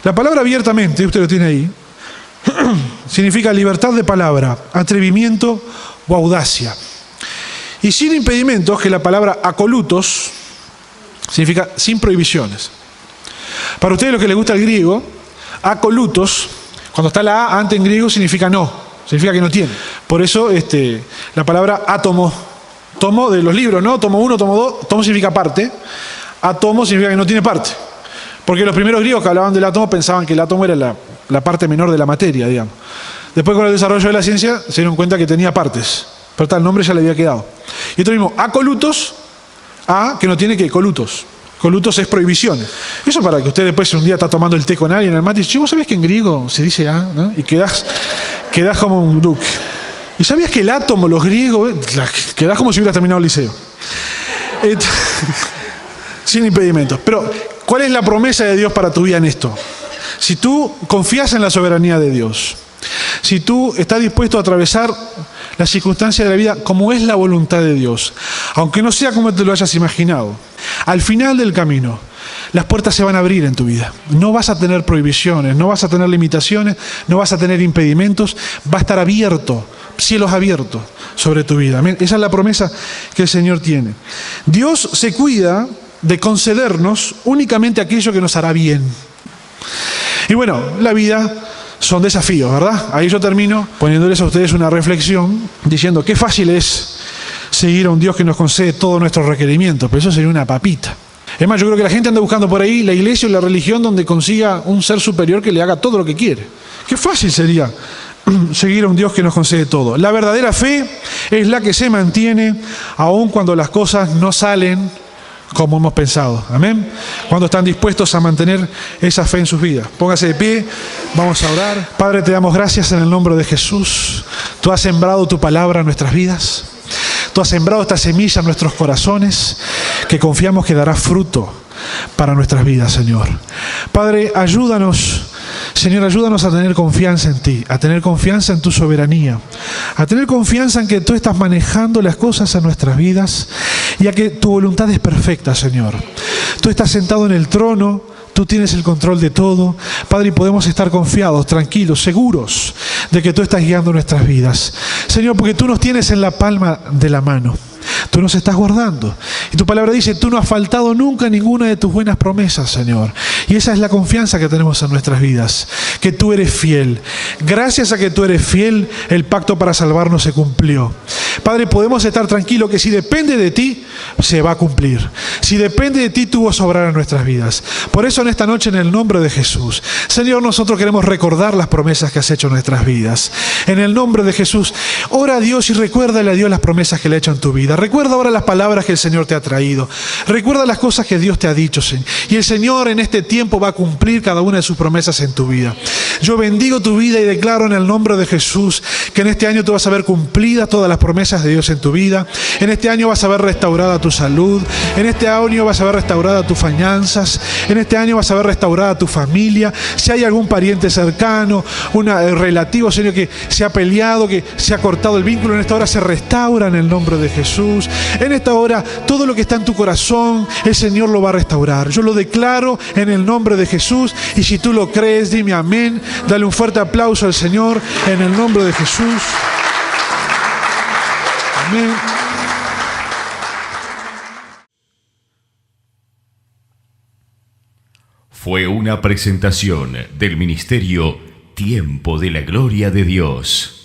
La palabra abiertamente, usted lo tiene ahí, significa libertad de palabra, atrevimiento o audacia. Y sin impedimentos, que la palabra acolutos significa sin prohibiciones. Para ustedes, los que les gusta el griego, acolutos, cuando está la A antes en griego, significa no, significa que no tiene. Por eso la palabra átomo, tomo de los libros, ¿no? Tomo 1, tomo 2, tomo significa parte, átomo significa que no tiene parte. Porque los primeros griegos que hablaban del átomo pensaban que el átomo era la parte menor de la materia, digamos. Después, con el desarrollo de la ciencia, se dieron cuenta que tenía partes, pero tal nombre ya le había quedado. Y esto mismo, acolutos, A, que no tiene que colutos. Colutos es prohibiciones. Eso para que usted después un día está tomando el té con alguien en el mate y dice: ¿vos sabés que en griego se dice A? ¿No? Y quedás como un duque. ¿Y sabías que el átomo, los griegos, quedás como si hubieras terminado el liceo? Sin impedimentos. Pero, ¿cuál es la promesa de Dios para tu vida en esto? Si tú confías en la soberanía de Dios, si tú estás dispuesto a atravesar la circunstancia de la vida como es la voluntad de Dios, aunque no sea como te lo hayas imaginado, al final del camino las puertas se van a abrir en tu vida. No vas a tener prohibiciones, no vas a tener limitaciones, no vas a tener impedimentos, va a estar abierto, cielos abiertos sobre tu vida. Amén. Esa es la promesa que el Señor tiene. Dios se cuida de concedernos únicamente aquello que nos hará bien. Y bueno, la vida son desafíos, ¿verdad? Ahí yo termino poniéndoles a ustedes una reflexión, diciendo qué fácil es seguir a un Dios que nos concede todos nuestros requerimientos, pero eso sería una papita. Es más, yo creo que la gente anda buscando por ahí la iglesia o la religión donde consiga un ser superior que le haga todo lo que quiere. Qué fácil sería seguir a un Dios que nos concede todo. La verdadera fe es la que se mantiene aun cuando las cosas no salen como hemos pensado. Amén. Cuando están dispuestos a mantener esa fe en sus vidas. Póngase de pie, vamos a orar. Padre, te damos gracias en el nombre de Jesús. Tú has sembrado tu palabra en nuestras vidas. Tú has sembrado esta semilla en nuestros corazones que confiamos que dará fruto para nuestras vidas, Señor. Padre, ayúdanos, Señor, ayúdanos a tener confianza en ti, a tener confianza en tu soberanía, a tener confianza en que tú estás manejando las cosas en nuestras vidas y a que tu voluntad es perfecta, Señor. Tú estás sentado en el trono, tú tienes el control de todo, Padre, y podemos estar confiados, tranquilos, seguros de que tú estás guiando nuestras vidas. Señor, porque tú nos tienes en la palma de la mano. Tú nos estás guardando. Y tu palabra dice, tú no has faltado nunca ninguna de tus buenas promesas, Señor. Y esa es la confianza que tenemos en nuestras vidas, que tú eres fiel. Gracias a que tú eres fiel, el pacto para salvarnos se cumplió. Padre, podemos estar tranquilos que si depende de ti, se va a cumplir. Si depende de ti, tú vas a obrar en nuestras vidas. Por eso en esta noche, en el nombre de Jesús, Señor, nosotros queremos recordar las promesas que has hecho en nuestras vidas. En el nombre de Jesús, ora a Dios y recuérdale a Dios las promesas que le ha hecho en tu vida. Recuerda ahora las palabras que el Señor te ha traído. Recuerda las cosas que Dios te ha dicho, Señor. Y el Señor en este tiempo va a cumplir cada una de sus promesas en tu vida. Yo bendigo tu vida y declaro en el nombre de Jesús que en este año tú vas a ver cumplidas todas las promesas de Dios en tu vida. En este año vas a ver restaurada tu salud. En este año vas a ver restaurada tus finanzas. En este año vas a ver restaurada tu familia. Si hay algún pariente cercano, un relativo, Señor, que se ha peleado, que se ha cortado el vínculo, en esta hora se restaura en el nombre de Jesús. En esta hora, todo lo que está en tu corazón, el Señor lo va a restaurar. Yo lo declaro en el nombre de Jesús. Y si tú lo crees, dime amén. Dale un fuerte aplauso al Señor en el nombre de Jesús. Amén. Fue una presentación del Ministerio Tiempo de la Gloria de Dios.